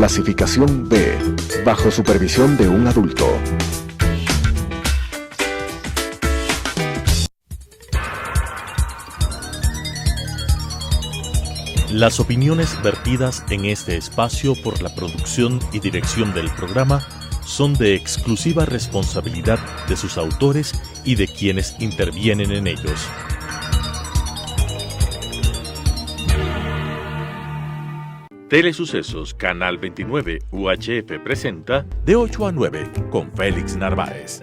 Clasificación B, bajo supervisión de un adulto. Las opiniones vertidas en este espacio por la producción y dirección del programa son de exclusiva responsabilidad de sus autores y de quienes intervienen en ellos. Telesucesos Canal 29 UHF presenta De 8 a 9 con Félix Narváez.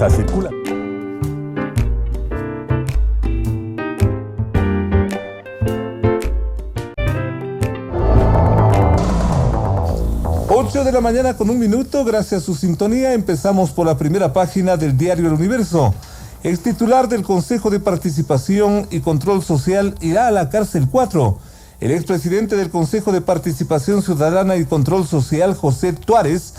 Circula. Ocho de la mañana con 1 minuto, gracias a su sintonía. Empezamos por la primera página del diario El Universo. El titular del Consejo de Participación y Control Social irá a la cárcel 4. El expresidente del Consejo de Participación Ciudadana y Control Social, José Tuárez,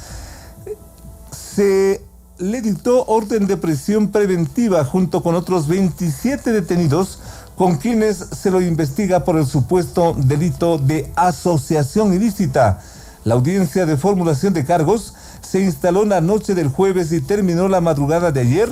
le dictó orden de prisión preventiva junto con otros 27 detenidos con quienes se lo investiga por el supuesto delito de asociación ilícita. La audiencia de formulación de cargos se instaló la noche del jueves y terminó la madrugada de ayer.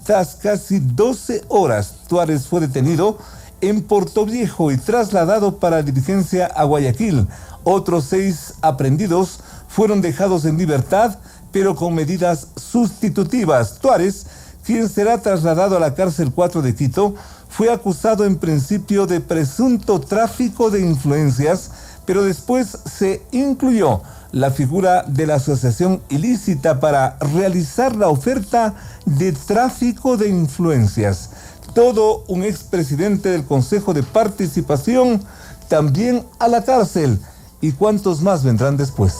Tras casi 12 horas, Tuárez fue detenido en Portoviejo y trasladado para diligencia a Guayaquil. Otros 6 aprehendidos fueron dejados en libertad, pero con medidas sustitutivas. Tuárez, quien será trasladado a la cárcel 4 de Quito, fue acusado en principio de presunto tráfico de influencias, pero después se incluyó la figura de la asociación ilícita para realizar la oferta de tráfico de influencias. Todo un expresidente del Consejo de Participación también a la cárcel. ¿Y cuántos más vendrán después?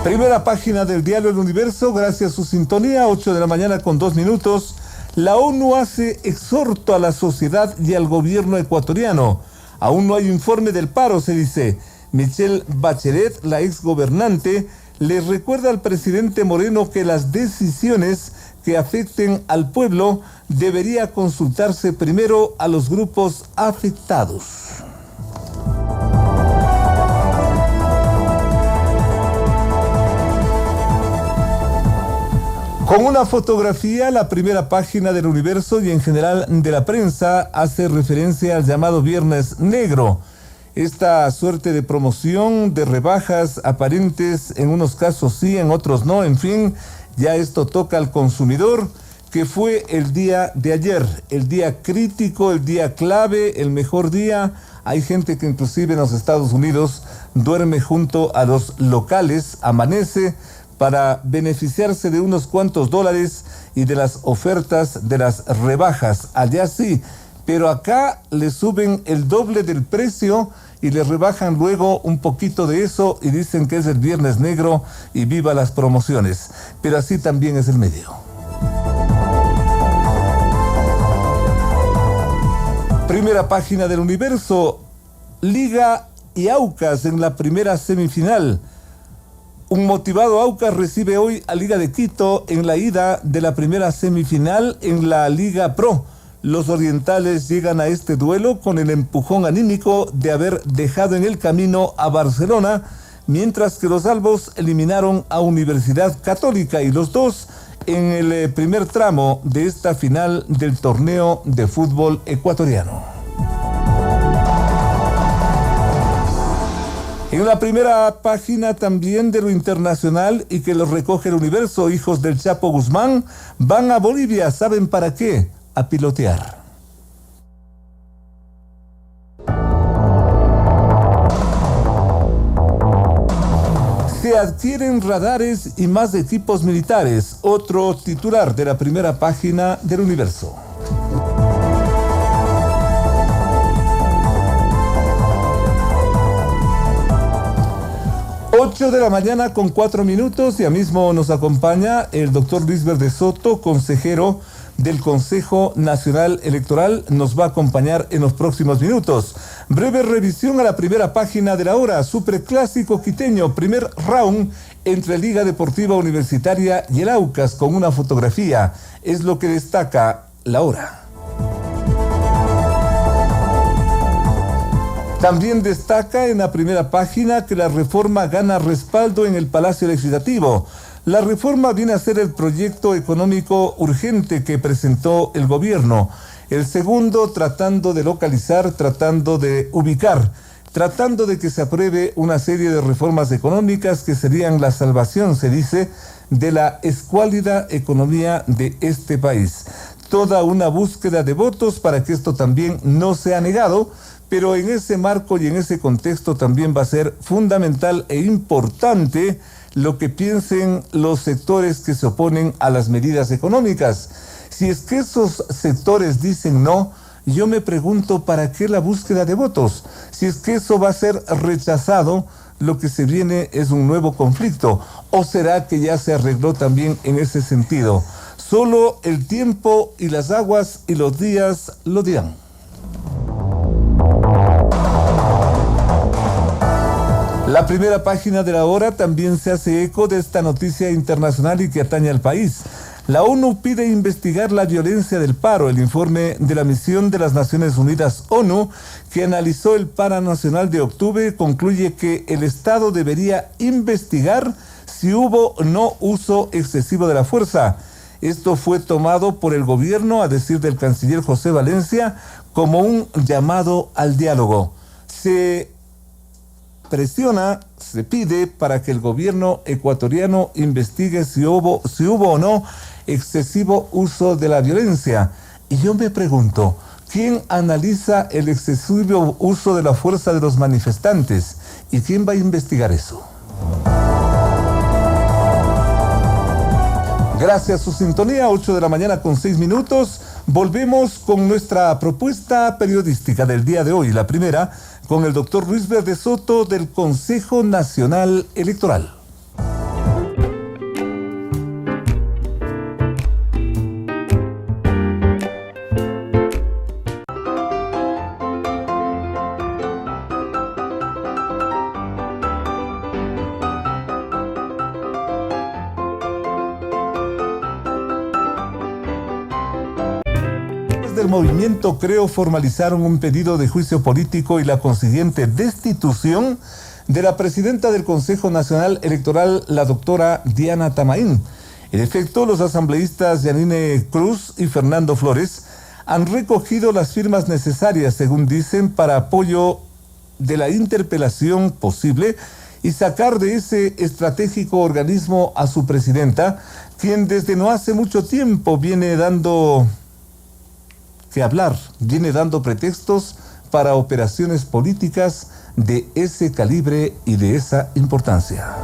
Primera página del diario El Universo, gracias a su sintonía, 8 de la mañana con 2 minutos. La ONU hace exhorto a la sociedad y al gobierno ecuatoriano. Aún no hay informe del paro, se dice. Michelle Bachelet, la exgobernante, le recuerda al presidente Moreno que las decisiones que afecten al pueblo debería consultarse primero a los grupos afectados. Con una fotografía, la primera página del Universo y en general de la prensa hace referencia al llamado Viernes Negro. Esta suerte de promoción, de rebajas aparentes, en unos casos sí, en otros no, en fin, ya esto toca al consumidor, que fue el día de ayer, el día crítico, el día clave, el mejor día. Hay gente que inclusive en los Estados Unidos duerme junto a los locales, amanece, para beneficiarse de unos cuantos dólares y de las ofertas de las rebajas. Allá sí, pero acá le suben el doble del precio y le rebajan luego un poquito de eso y dicen que es el Viernes Negro y viva las promociones. Pero así también es el medio. Primera página del Universo, Liga y Aucas en la primera semifinal. Un motivado Aucas recibe hoy a Liga de Quito en la ida de la primera semifinal en la Liga Pro. Los orientales llegan a este duelo con el empujón anímico de haber dejado en el camino a Barcelona, mientras que los albos eliminaron a Universidad Católica, y los dos en el primer tramo de esta final del torneo de fútbol ecuatoriano. En la primera página también de lo internacional y que los recoge El Universo, hijos del Chapo Guzmán van a Bolivia, ¿saben para qué? A pilotear. Se adquieren radares y más equipos militares. Otro titular de la primera página del Universo. Ocho de la mañana con 4 minutos. Ya mismo nos acompaña el doctor Luis Verde Soto, consejero del Consejo Nacional Electoral. Nos va a acompañar en los próximos minutos. Breve revisión a la primera página de la hora. Superclásico quiteño, primer round entre Liga Deportiva Universitaria y el Aucas, con una fotografía. Es lo que destaca la hora. También destaca en la primera página que la reforma gana respaldo en el Palacio Legislativo. La reforma viene a ser el proyecto económico urgente que presentó el gobierno. El segundo, tratando de localizar, tratando de ubicar, tratando de que se apruebe una serie de reformas económicas que serían la salvación, se dice, de la escuálida economía de este país. Toda una búsqueda de votos para que esto también no sea negado, pero en ese marco y en ese contexto también va a ser fundamental e importante lo que piensen los sectores que se oponen a las medidas económicas. Si es que esos sectores dicen no, yo me pregunto ¿para qué la búsqueda de votos? Si es que eso va a ser rechazado, lo que se viene es un nuevo conflicto. ¿O será que ya se arregló también en ese sentido? Solo el tiempo y las aguas y los días lo dirán. La primera página de la hora también se hace eco de esta noticia internacional y que atañe al país. La ONU pide investigar la violencia del paro. El informe de la misión de las Naciones Unidas ONU, que analizó el paro nacional de octubre, concluye que el Estado debería investigar si hubo o no uso excesivo de la fuerza. Esto fue tomado por el gobierno, a decir del canciller José Valencia, como un llamado al diálogo. Se pide para que el gobierno ecuatoriano investigue si hubo o no excesivo uso de la violencia. Y yo me pregunto, ¿quién analiza el excesivo uso de la fuerza de los manifestantes? ¿Y quién va a investigar eso? Gracias a su sintonía, 8 de la mañana con 6 minutos. Volvemos con nuestra propuesta periodística del día de hoy. La primera, con el doctor Luis Verde Soto del Consejo Nacional Electoral. Del movimiento Creo formalizaron un pedido de juicio político y la consiguiente destitución de la presidenta del Consejo Nacional Electoral, la doctora Diana Tamaín. En efecto, los asambleístas Yanine Cruz y Fernando Flores han recogido las firmas necesarias, según dicen, para apoyo de la interpelación posible y sacar de ese estratégico organismo a su presidenta, quien desde no hace mucho tiempo viene dando que hablar, viene dando pretextos para operaciones políticas de ese calibre y de esa importancia.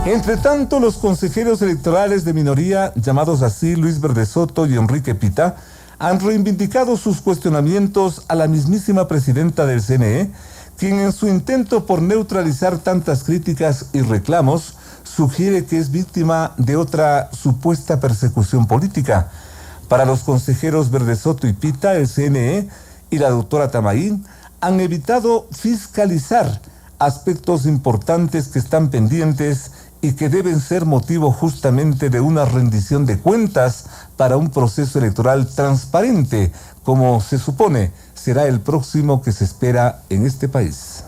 Entre tanto, los consejeros electorales de minoría, llamados así Luis Verde Soto y Enrique Pita, han reivindicado sus cuestionamientos a la mismísima presidenta del CNE, quien en su intento por neutralizar tantas críticas y reclamos, sugiere que es víctima de otra supuesta persecución política. Para los consejeros Verde Soto y Pita, el CNE y la doctora Tamaín han evitado fiscalizar aspectos importantes que están pendientes y que deben ser motivo justamente de una rendición de cuentas para un proceso electoral transparente, como se supone será el próximo que se espera en este país.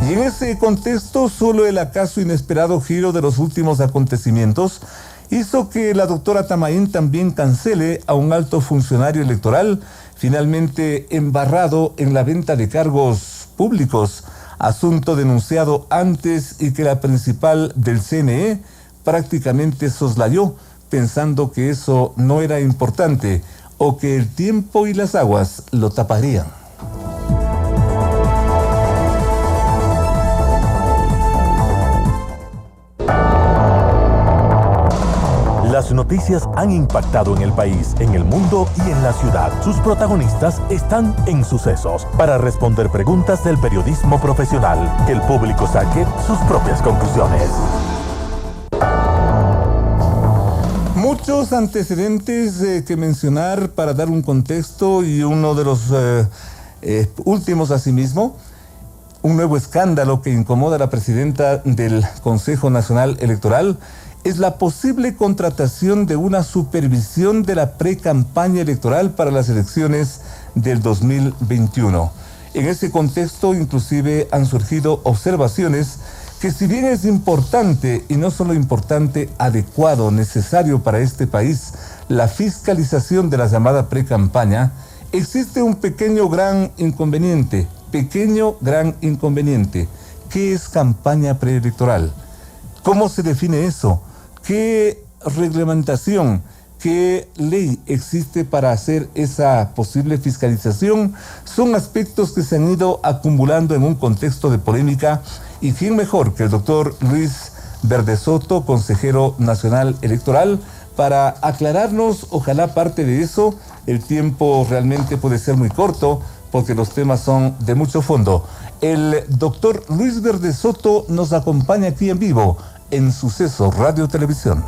Y en ese contexto, solo el acaso inesperado giro de los últimos acontecimientos hizo que la doctora Tamaín también cancele a un alto funcionario electoral, finalmente embarrado en la venta de cargos públicos, asunto denunciado antes y que la principal del CNE prácticamente soslayó, pensando que eso no era importante. o que el tiempo y las aguas lo taparían. Las noticias han impactado en el país, en el mundo y en la ciudad. Sus protagonistas están en Sucesos para responder preguntas del periodismo profesional. Que el público saque sus propias conclusiones. Muchos antecedentes que mencionar para dar un contexto, y uno de los últimos asimismo, un nuevo escándalo que incomoda a la presidenta del Consejo Nacional Electoral, es la posible contratación de una supervisión de la pre-campaña electoral para las elecciones del 2021. En ese contexto, inclusive, han surgido observaciones que, si bien es importante, y no solo importante, adecuado, necesario para este país, la fiscalización de la llamada pre-campaña, existe un pequeño gran inconveniente. ¿Qué es campaña preelectoral? ¿Cómo se define eso? ¿Qué reglamentación, qué ley existe para hacer esa posible fiscalización? Son aspectos que se han ido acumulando en un contexto de polémica, y quién mejor que el doctor Luis Verdesoto, consejero nacional electoral, para aclararnos, ojalá, parte de eso. El tiempo realmente puede ser muy corto porque los temas son de mucho fondo. El doctor Luis Verdesoto nos acompaña aquí en vivo en Suceso Radio Televisión.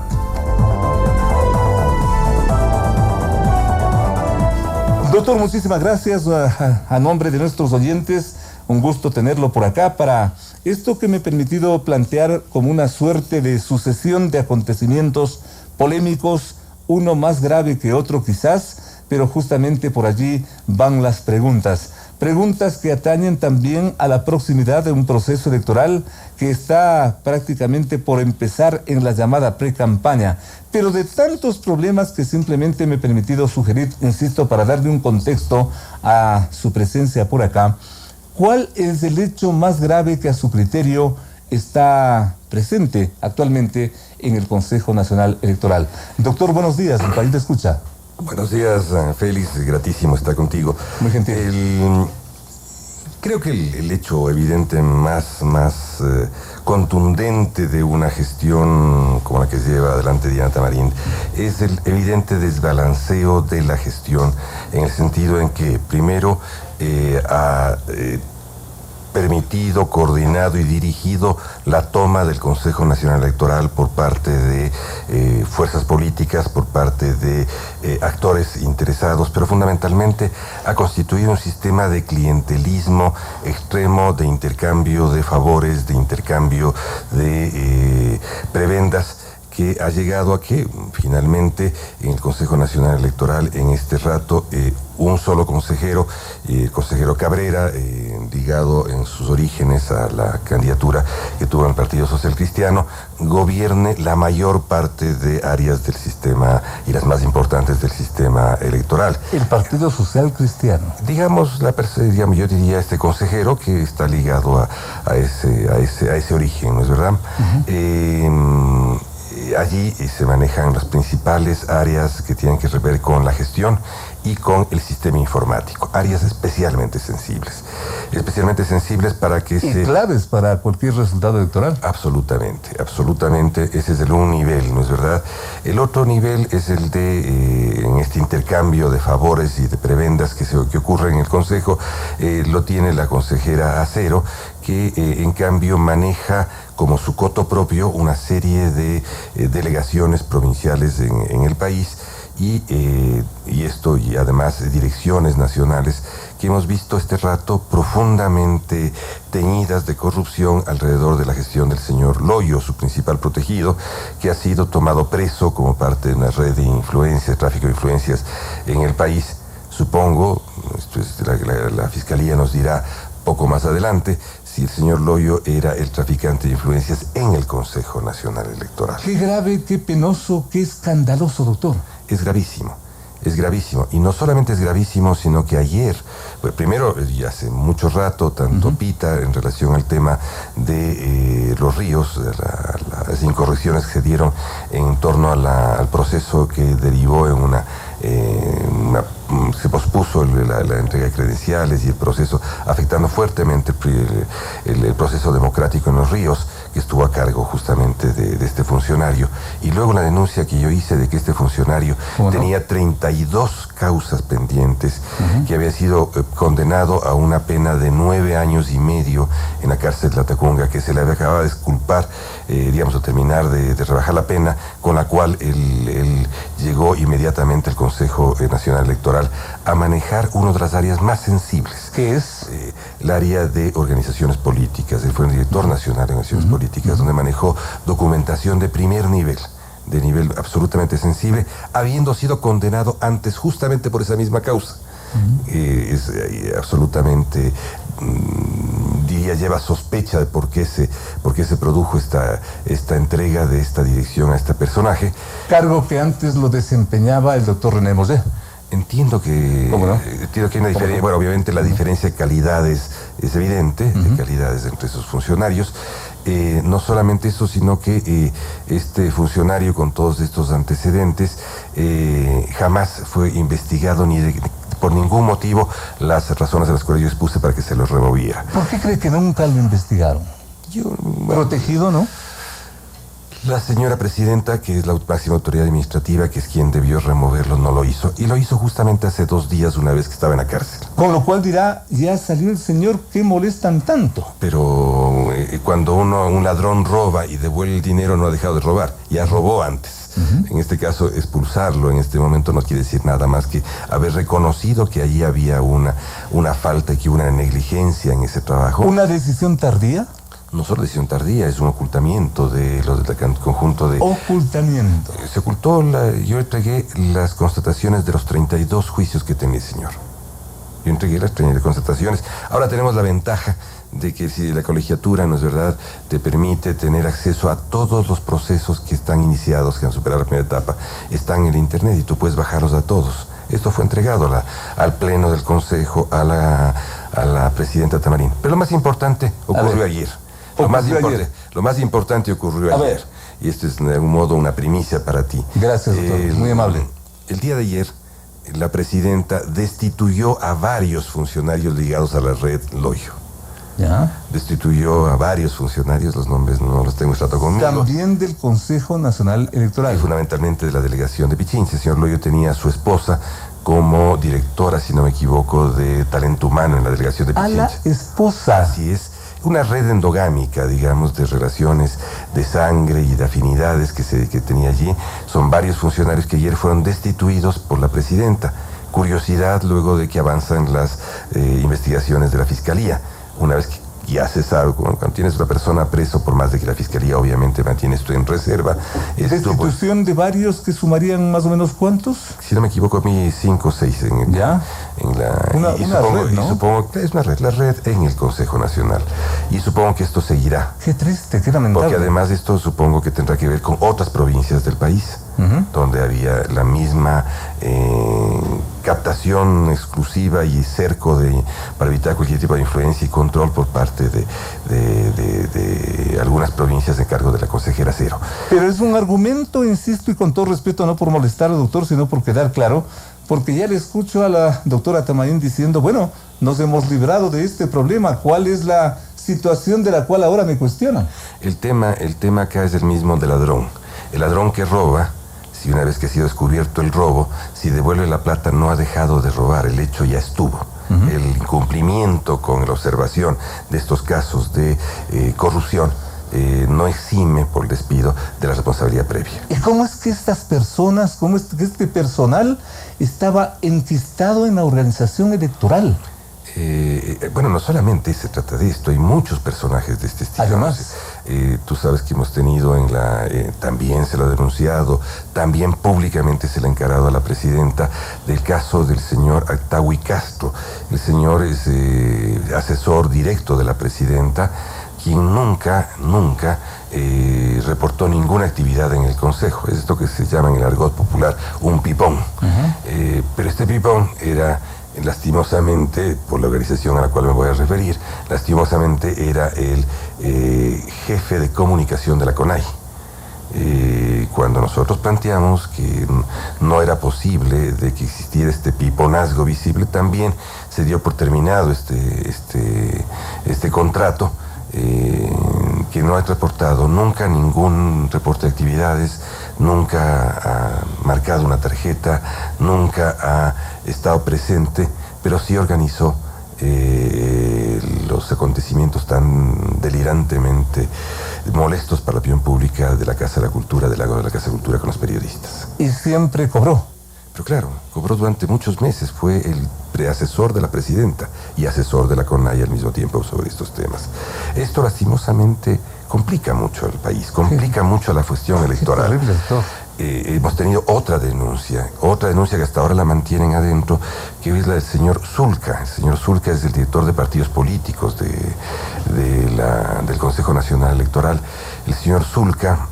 Doctor, muchísimas gracias. A nombre de nuestros oyentes, un gusto tenerlo por acá para esto que me he permitido plantear como una suerte de sucesión de acontecimientos polémicos, uno más grave que otro quizás, pero justamente por allí van las preguntas. Preguntas que atañen también a la proximidad de un proceso electoral que está prácticamente por empezar en la llamada pre-campaña, pero de tantos problemas que simplemente me he permitido sugerir, insisto, para darle un contexto a su presencia por acá. ¿Cuál es el hecho más grave que a su criterio está presente actualmente en el Consejo Nacional Electoral? Doctor, buenos días, el país te escucha. Buenos días, Félix, gratísimo estar contigo. Muy gentil. Creo que el hecho evidente más contundente de una gestión como la que lleva adelante Diana Tamarín es el evidente desbalanceo de la gestión, en el sentido en que primero ha permitido, coordinado y dirigido la toma del Consejo Nacional Electoral por parte de fuerzas políticas, por parte de actores interesados, pero fundamentalmente ha constituido un sistema de clientelismo extremo, de intercambio de favores, de intercambio de prebendas, que ha llegado a que finalmente en el Consejo Nacional Electoral, en este rato, un solo consejero, el consejero Cabrera, ligado en sus orígenes a la candidatura que tuvo en el Partido Social Cristiano, gobierne la mayor parte de áreas del sistema y las más importantes del sistema electoral. El Partido Social Cristiano. Digamos, yo diría este consejero que está ligado a ese origen, ¿no es verdad? Uh-huh. Allí se manejan las principales áreas que tienen que ver con la gestión y con el sistema informático, áreas especialmente sensibles para que y claves para cualquier resultado electoral. Absolutamente, ese es el un nivel, ¿no es verdad? El otro nivel es el de, en este intercambio de favores y de prebendas que ocurre en el Consejo, lo tiene la consejera Acero, que en cambio maneja como su coto propio una serie de delegaciones provinciales en el país, y esto, y además direcciones nacionales que hemos visto este rato profundamente teñidas de corrupción alrededor de la gestión del señor Loyo, su principal protegido, que ha sido tomado preso como parte de una red de influencias, tráfico de influencias en el país. Supongo, esto es, la Fiscalía nos dirá poco más adelante, si el señor Loyo era el traficante de influencias en el Consejo Nacional Electoral. Qué grave, qué penoso, qué escandaloso, doctor. Es gravísimo. Y no solamente es gravísimo, sino que ayer, pues primero, y hace mucho rato, tanto Pita en relación al tema de los ríos, las incorrecciones que se dieron en torno al proceso que derivó en una se pospuso la entrega de credenciales y el proceso, afectando fuertemente el proceso democrático en Los Ríos, que estuvo a cargo justamente de este funcionario. Y luego la denuncia que yo hice de que este funcionario tenía 32 causas pendientes, que había sido condenado a una pena de 9 años y medio en la cárcel de Latacunga, que se le había acabado de exculpar, o terminar de rebajar la pena, con la cual él llegó inmediatamente al Consejo Nacional Electoral a manejar una de las áreas más sensibles. ¿Qué es? El área de organizaciones políticas. Él fue el director nacional de organizaciones políticas, donde manejó documentación de primer nivel, de nivel absolutamente sensible, habiendo sido condenado antes justamente por esa misma causa. Es absolutamente, diría, lleva sospecha de por qué se produjo esta entrega de esta dirección a este personaje. Cargo que antes lo desempeñaba el doctor René Mosé. Entiendo que, ¿Cómo no? Entiendo que hay una diferencia. Bueno, obviamente la diferencia de calidades es evidente, de calidades entre esos funcionarios. No solamente eso, sino que este funcionario con todos estos antecedentes jamás fue investigado por ningún motivo las razones de las cuales yo expuse para que se los removiera. ¿Por qué cree que nunca lo investigaron? Protegido, ¿no? La señora presidenta, que es la máxima autoridad administrativa, que es quien debió removerlo, no lo hizo. Y lo hizo justamente hace 2 días, una vez que estaba en la cárcel. Con lo cual dirá, ya salió el señor, ¿qué molestan tanto? Pero cuando un ladrón roba y devuelve el dinero, no ha dejado de robar. Ya robó antes. En este caso, expulsarlo en este momento no quiere decir nada más que haber reconocido que allí había una falta y que hubo una negligencia en ese trabajo. ¿Una decisión tardía? No solo decisión tardía, es un ocultamiento de los del conjunto de... Ocultamiento. Se ocultó, yo entregué las constataciones de los 32 juicios que tenía el señor. Yo entregué las 32 constataciones. Ahora tenemos la ventaja de que si la colegiatura, ¿no es verdad?, te permite tener acceso a todos los procesos que están iniciados, que han superado la primera etapa, están en el internet y tú puedes bajarlos a todos. Esto fue entregado al pleno del Consejo, a la presidenta Tamarín. Pero lo más importante ocurrió ayer. Lo más importante ocurrió ayer. Y esto es de algún modo una primicia para ti. Gracias, doctor. Muy amable. El día de ayer, la presidenta destituyó a varios funcionarios ligados a la red Loyo. ¿Ya? Destituyó a varios funcionarios, los nombres no los tengo en trato conmigo. También del Consejo Nacional Electoral. Y fundamentalmente de la delegación de Pichincha. El señor Loyo tenía a su esposa como directora, si no me equivoco, de talento humano en la delegación de Pichincha. A la esposa. Así es. Una red endogámica, digamos, de relaciones de sangre y de afinidades que tenía allí. Son varios funcionarios que ayer fueron destituidos por la presidenta. Curiosidad luego de que avanzan las investigaciones de la Fiscalía. Una vez que ya se sabe, cuando tienes una persona preso, por más de que la Fiscalía obviamente mantiene esto en reserva. ¿Destitución de varios que sumarían más o menos cuántos? Si no me equivoco, a mí 5 o 6 ¿Ya? Una red, ¿no? Supongo que es una red, la red en el Consejo Nacional. Y supongo que esto seguirá. Qué triste, qué lamentable. Porque además esto supongo que tendrá que ver con otras provincias del país, donde había la misma captación exclusiva y cerco para evitar cualquier tipo de influencia y control por parte de algunas provincias en cargo de la consejera Cero. Pero es un argumento, insisto, y con todo respeto, no por molestar al doctor, sino por quedar claro, porque ya le escucho a la doctora Tamarín diciendo, bueno, nos hemos librado de este problema, ¿cuál es la situación de la cual ahora me cuestionan? El tema acá es el mismo del ladrón. El ladrón que roba, si una vez que ha sido descubierto el robo, si devuelve la plata, no ha dejado de robar, el hecho ya estuvo. El incumplimiento con la observación de estos casos de corrupción no exime por el despido de la responsabilidad previa. ¿Y cómo es que estas personas, cómo es que este personal estaba enquistado en la organización electoral? Bueno, no solamente se trata de esto, hay muchos personajes de este estilo. Además, tú sabes que hemos tenido también se lo ha denunciado, también públicamente se le ha encarado a la presidenta del caso del señor Actawi Castro. El señor es asesor directo de la presidenta, quien nunca reportó ninguna actividad en el Consejo. Es esto que se llama en el argot popular un pipón. Pero este pipón era, lastimosamente, por la organización a la cual me voy a referir, lastimosamente era el jefe de comunicación de la CONAI. Cuando nosotros planteamos que no era posible de que existiera este piponazgo visible, también se dio por terminado este contrato, que no ha reportado nunca ningún reporte de actividades, nunca ha marcado una tarjeta, nunca ha estado presente, pero sí organizó los acontecimientos tan delirantemente molestos para la opinión pública de la Casa de la Cultura, del Lago de la Casa de Cultura con los periodistas. Y siempre cobró. Pero claro, cobró durante muchos meses, fue el preasesor de la presidenta y asesor de la CONAIE al mismo tiempo sobre estos temas. Esto lastimosamente complica mucho al país, complica mucho la cuestión electoral. Es terrible, doctor. Hemos tenido otra denuncia que hasta ahora la mantienen adentro, que es la del señor Zulca. El señor Zulca es el director de partidos políticos del Consejo Nacional Electoral. El señor Zulca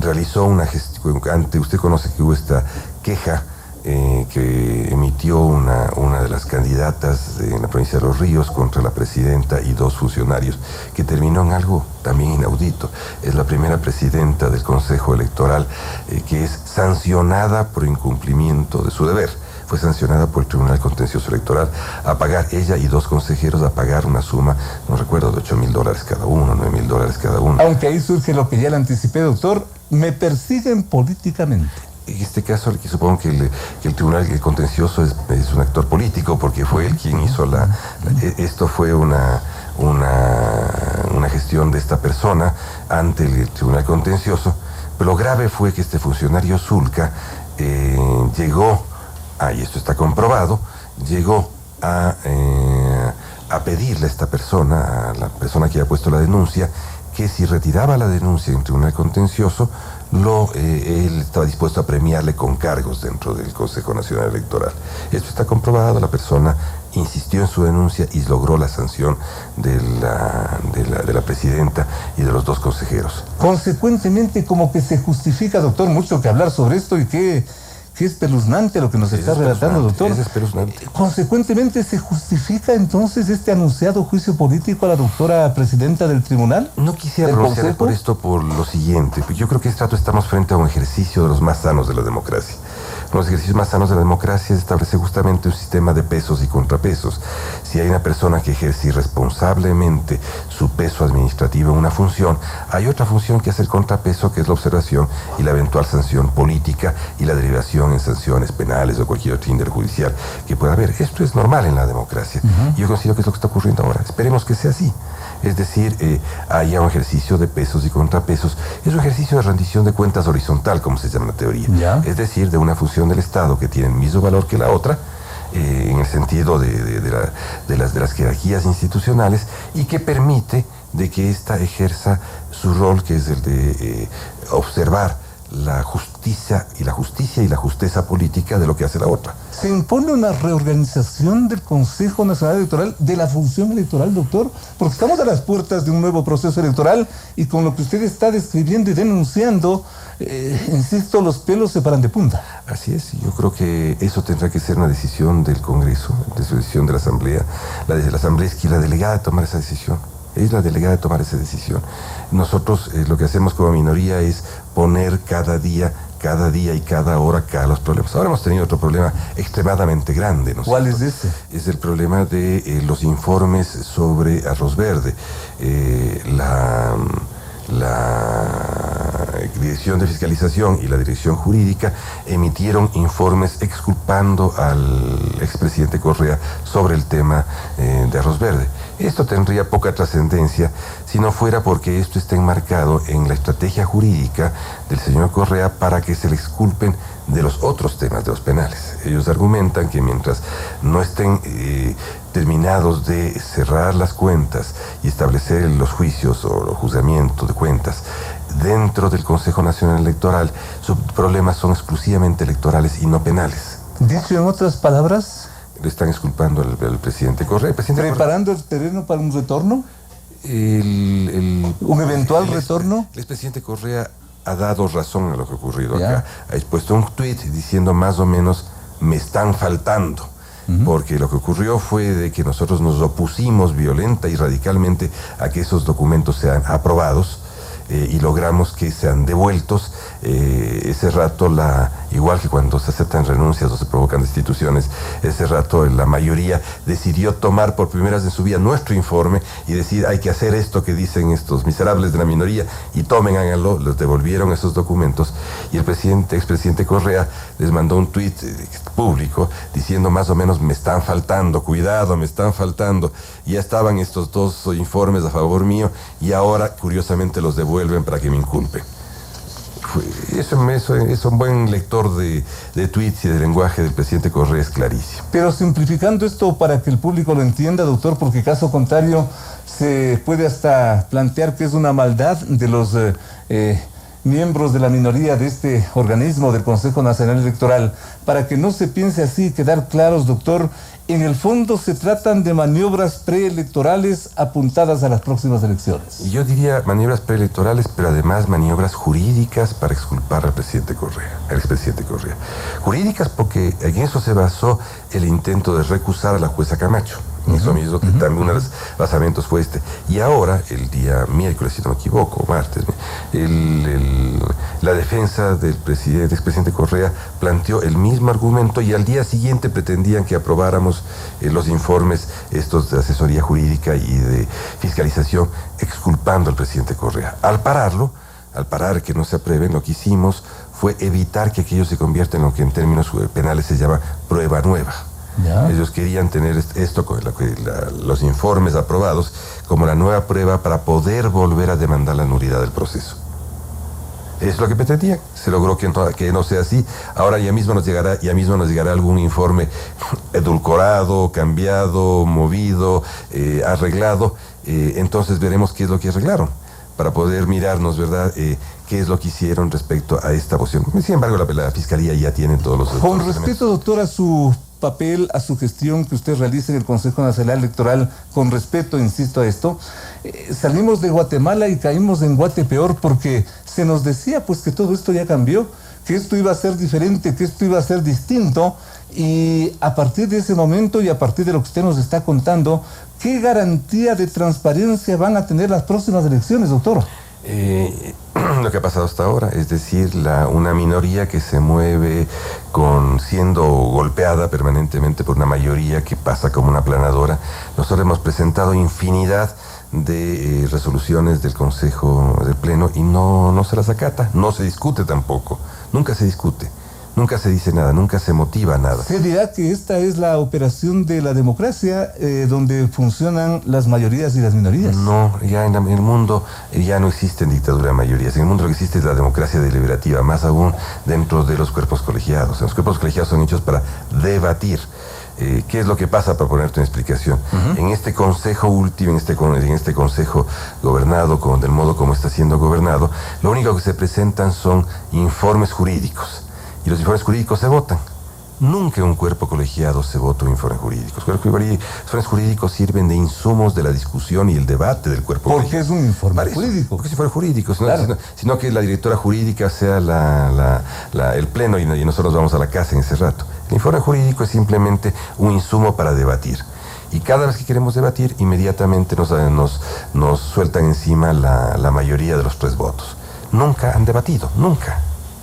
realizó una gestión, usted conoce que hubo esta queja que emitió una de las candidatas en la provincia de Los Ríos contra la presidenta y 2 funcionarios, que terminó en algo también inaudito. Es la primera presidenta del Consejo Electoral que es sancionada por incumplimiento de su deber. Fue sancionada por el Tribunal Contencioso Electoral a pagar, ella y 2 consejeros, a pagar una suma, no recuerdo, de $8,000 cada uno, $9,000 cada uno. Aunque ahí surge lo que ya le anticipé, doctor, me persiguen políticamente. En este caso, supongo que el Tribunal Contencioso es un actor político, porque fue él quien hizo esto fue una gestión de esta persona ante el Tribunal Contencioso, pero lo grave fue que este funcionario Zulca llegó, y esto está comprobado, llegó a pedirle a esta persona, a la persona que había puesto la denuncia, que si retiraba la denuncia en el Tribunal Contencioso, él estaba dispuesto a premiarle con cargos dentro del Consejo Nacional Electoral. Esto está comprobado, la persona insistió en su denuncia y logró la sanción de la presidenta y de los 2 consejeros. Consecuentemente, como que se justifica, doctor, mucho que hablar sobre esto, y que es espeluznante lo que nos está relatando, doctor. Es espeluznante. Consecuentemente, ¿se justifica entonces este anunciado juicio político a la doctora presidenta del tribunal? No quisiera pronunciarme por esto por lo siguiente. Yo creo que estamos frente a un ejercicio de los más sanos de la democracia. Los ejercicios más sanos de la democracia es establecer justamente un sistema de pesos y contrapesos. Si hay una persona que ejerce irresponsablemente su peso administrativo en una función, hay otra función que es el contrapeso, que es la observación y la eventual sanción política y la derivación en sanciones penales o cualquier otro índole judicial que pueda haber. Esto es normal en la democracia. Y yo considero que es lo que está ocurriendo ahora. Esperemos que sea así. Es decir, haya un ejercicio de pesos y contrapesos. Es un ejercicio de rendición de cuentas horizontal, como se llama en la teoría. ¿Ya? Es decir, de una función del Estado que tiene el mismo valor que la otra, en el sentido de las jerarquías institucionales, y que permite de que ésta ejerza su rol, que es el de observar la justicia y la justeza política de lo que hace la otra. ¿Se impone una reorganización del Consejo Nacional Electoral, de la función electoral, doctor? Porque estamos a las puertas de un nuevo proceso electoral, y con lo que usted está describiendo y denunciando, insisto, los pelos se paran de punta. Así es, yo creo que eso tendrá que ser una decisión del Congreso, de su decisión de la Asamblea. La Asamblea es la delegada de tomar esa decisión. Es la delegada de tomar esa decisión. Nosotros lo que hacemos como minoría es poner cada día y cada hora los problemas. Ahora hemos tenido otro problema extremadamente grande, ¿no? ¿Cuál es ese? Es el problema de los informes sobre arroz verde. La Dirección de Fiscalización y la Dirección Jurídica emitieron informes exculpando al expresidente Correa sobre el tema de arroz verde. Esto tendría poca trascendencia si no fuera porque esto está enmarcado en la estrategia jurídica del señor Correa para que se le exculpen de los otros temas, de los penales. Ellos argumentan que mientras no estén terminados de cerrar las cuentas y establecer los juicios o los juzgamientos de cuentas dentro del Consejo Nacional Electoral, sus problemas son exclusivamente electorales y no penales. Dicho en otras palabras, le están exculpando al presidente Correa. ¿Preparando el terreno para un retorno? ¿Un eventual retorno? El expresidente Correa ha dado razón a lo que ha ocurrido acá. Ha expuesto un tuit diciendo más o menos, me están faltando. porque lo que ocurrió fue de que nosotros nos opusimos violenta y radicalmente a que esos documentos sean aprobados y logramos que sean devueltos. Ese rato, igual que cuando se aceptan renuncias o se provocan destituciones, ese rato la mayoría decidió tomar por primera vez en su vida nuestro informe y decir, hay que hacer esto que dicen estos miserables de la minoría, y tomen, háganlo. Les devolvieron esos documentos y el expresidente Correa les mandó un tuit público diciendo más o menos, me están faltando, cuidado, me están faltando. Y ya estaban estos dos informes a favor mío y ahora curiosamente los devuelven para que me inculpen. Eso es un buen lector de tweets y de lenguaje del presidente Correa, es clarísimo. Pero simplificando esto para que el público lo entienda, doctor, porque caso contrario se puede hasta plantear que es una maldad de los miembros de la minoría de este organismo del Consejo Nacional Electoral. Para que no se piense así y quedar claros, doctor, en el fondo se tratan de maniobras preelectorales apuntadas a las próximas elecciones. Yo diría maniobras preelectorales, pero además maniobras jurídicas para exculpar al presidente Correa, al expresidente Correa. Jurídicas porque en eso se basó el intento de recusar a la jueza Camacho. Eso mismo, que también uno de los basamentos fue este. Y ahora, el día miércoles, si no me equivoco, martes, la defensa del expresidente Correa planteó el mismo argumento y al día siguiente pretendían que aprobáramos los informes estos de asesoría jurídica y de fiscalización, exculpando al presidente Correa. Al parar que no se aprueben, lo que hicimos fue evitar que aquello se convierta en lo que en términos penales se llama prueba nueva. ¿Ya? Ellos querían tener esto con los informes aprobados como la nueva prueba para poder volver a demandar la nulidad del proceso. Es lo que pretendían. Se logró que no sea así. Ahora ya mismo nos llegará algún informe edulcorado, cambiado, movido, arreglado. Entonces veremos qué es lo que arreglaron para poder mirarnos, ¿verdad?, qué es lo que hicieron respecto a esta posición. Sin embargo, la Fiscalía ya tiene todos los... Con respeto, doctor, a su papel, a su gestión que usted realiza en el Consejo Nacional Electoral, con respeto, insisto a esto, salimos de Guatemala y caímos en Guatepeor porque se nos decía pues que todo esto ya cambió, que esto iba a ser diferente, que esto iba a ser distinto, y a partir de ese momento y a partir de lo que usted nos está contando, ¿qué garantía de transparencia van a tener las próximas elecciones, doctor? Lo que ha pasado hasta ahora, es decir, una minoría que se mueve siendo golpeada permanentemente por una mayoría que pasa como una aplanadora. Nosotros hemos presentado infinidad de resoluciones del Consejo del Pleno y no se las acata, no se discute tampoco, nunca se discute. Nunca se dice nada, nunca se motiva nada. ¿Se dirá que esta es la operación de la democracia, donde funcionan las mayorías y las minorías? No, ya en el mundo ya no existe dictadura de mayorías. En el mundo lo que existe es la democracia deliberativa, más aún dentro de los cuerpos colegiados. Los cuerpos colegiados son hechos para debatir. ¿Qué es lo que pasa, para ponerte una explicación? En este consejo último, en este consejo gobernado, del modo como está siendo gobernado, lo único que se presentan son informes jurídicos. Y los informes jurídicos se votan. Nunca en un cuerpo colegiado se vota un informe jurídico. Los informes jurídicos sirven de insumos de la discusión y el debate del cuerpo colegiado. ¿Por qué es un informe jurídico? Porque es un informe jurídico, claro. sino que la directora jurídica sea el pleno y nosotros vamos a la casa en ese rato. El informe jurídico es simplemente un insumo para debatir. Y cada vez que queremos debatir, inmediatamente nos sueltan encima la mayoría de los 3 votos. Nunca han debatido, nunca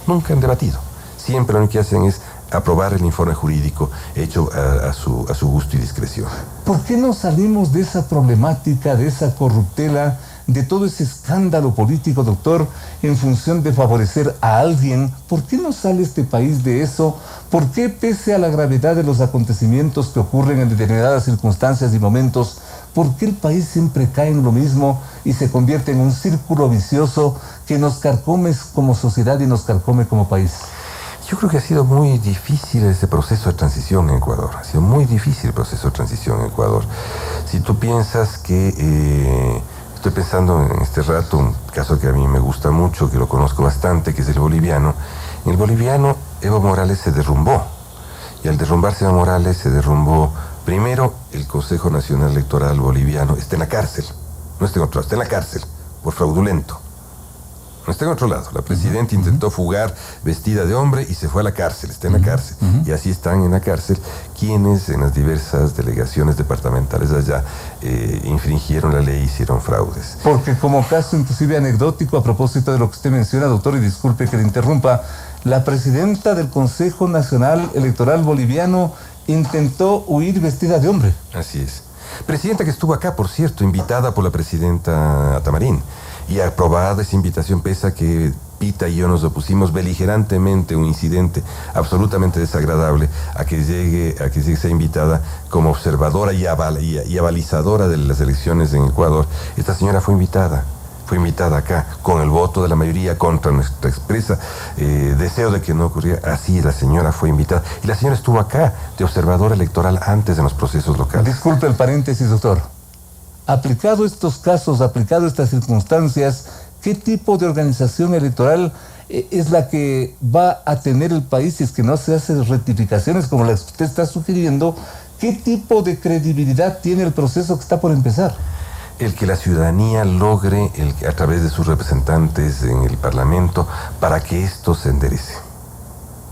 han debatido. Siempre lo único que hacen es aprobar el informe jurídico hecho a su gusto y discreción. ¿Por qué no salimos de esa problemática, de esa corruptela, de todo ese escándalo político, doctor, en función de favorecer a alguien? ¿Por qué no sale este país de eso? ¿Por qué, pese a la gravedad de los acontecimientos que ocurren en determinadas circunstancias y momentos, por qué el país siempre cae en lo mismo y se convierte en un círculo vicioso que nos carcome como sociedad y nos carcome como país? Yo creo que ha sido muy difícil ese proceso de transición en Ecuador. Ha sido muy difícil el proceso de transición en Ecuador. Si tú piensas que... estoy pensando en este rato un caso que a mí me gusta mucho, que lo conozco bastante, que es el boliviano. En el boliviano, Evo Morales se derrumbó. Y al derrumbarse Evo Morales, se derrumbó primero el Consejo Nacional Electoral boliviano. Está en la cárcel. No está en otro, está en la cárcel por fraudulento. no está en otro lado. La presidenta intentó fugar vestida de hombre y se fue a la cárcel, está en la cárcel. Y así están en la cárcel quienes en las diversas delegaciones departamentales allá infringieron la ley, hicieron fraudes. Porque como caso inclusive anecdótico, a propósito de lo que usted menciona, doctor, y disculpe que le interrumpa, la presidenta del Consejo Nacional Electoral Boliviano intentó huir vestida de hombre. Así es. Presidenta que estuvo acá, por cierto, invitada por la presidenta Tamarín. Y aprobada esa invitación, pese a que Pita y yo nos opusimos beligerantemente a un incidente absolutamente desagradable, a que llegue sea invitada como observadora y avalizadora de las elecciones en Ecuador. Esta señora fue invitada acá con el voto de la mayoría contra nuestra expresa deseo de que no ocurriera. Así la señora fue invitada. Y la señora estuvo acá de observadora electoral antes de los procesos locales. Disculpe el paréntesis, doctor. Aplicado estos casos, aplicado estas circunstancias, ¿qué tipo de organización electoral es la que va a tener el país si es que no se hacen rectificaciones como las que usted está sugiriendo? ¿Qué tipo de credibilidad tiene el proceso que está por empezar? El que la ciudadanía logre, a través de sus representantes en el Parlamento, para que esto se enderece.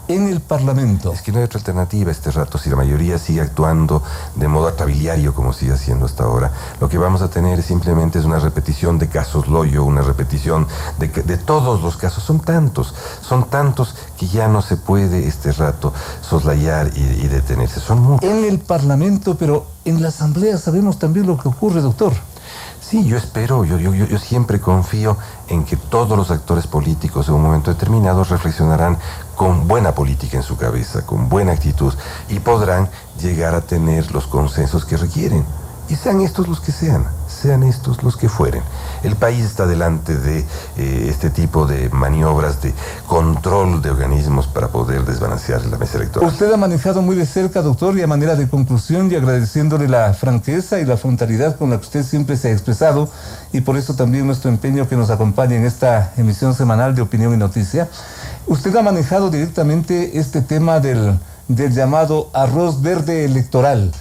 En el Parlamento. Es que no hay otra alternativa este rato. Si la mayoría sigue actuando de modo atrabiliario como sigue haciendo hasta ahora, lo que vamos a tener simplemente es una repetición de casos Loyo, una repetición de todos los casos. Son tantos que ya no se puede este rato soslayar y detenerse. Son muchos. En el Parlamento, pero en la Asamblea sabemos también lo que ocurre, doctor. Sí, yo espero, yo siempre confío en que todos los actores políticos en un momento determinado reflexionarán con buena política en su cabeza, con buena actitud, y podrán llegar a tener los consensos que requieren. Y sean estos los que sean estos los que fueren. El país está delante de este tipo de maniobras de control de organismos para poder desbalancear la mesa electoral. Usted ha manejado muy de cerca, doctor, y a manera de conclusión, y agradeciéndole la franqueza y la frontalidad con la que usted siempre se ha expresado, y por eso también nuestro empeño que nos acompañe en esta emisión semanal de Opinión y Noticia. Usted ha manejado directamente este tema del llamado arroz verde electoral.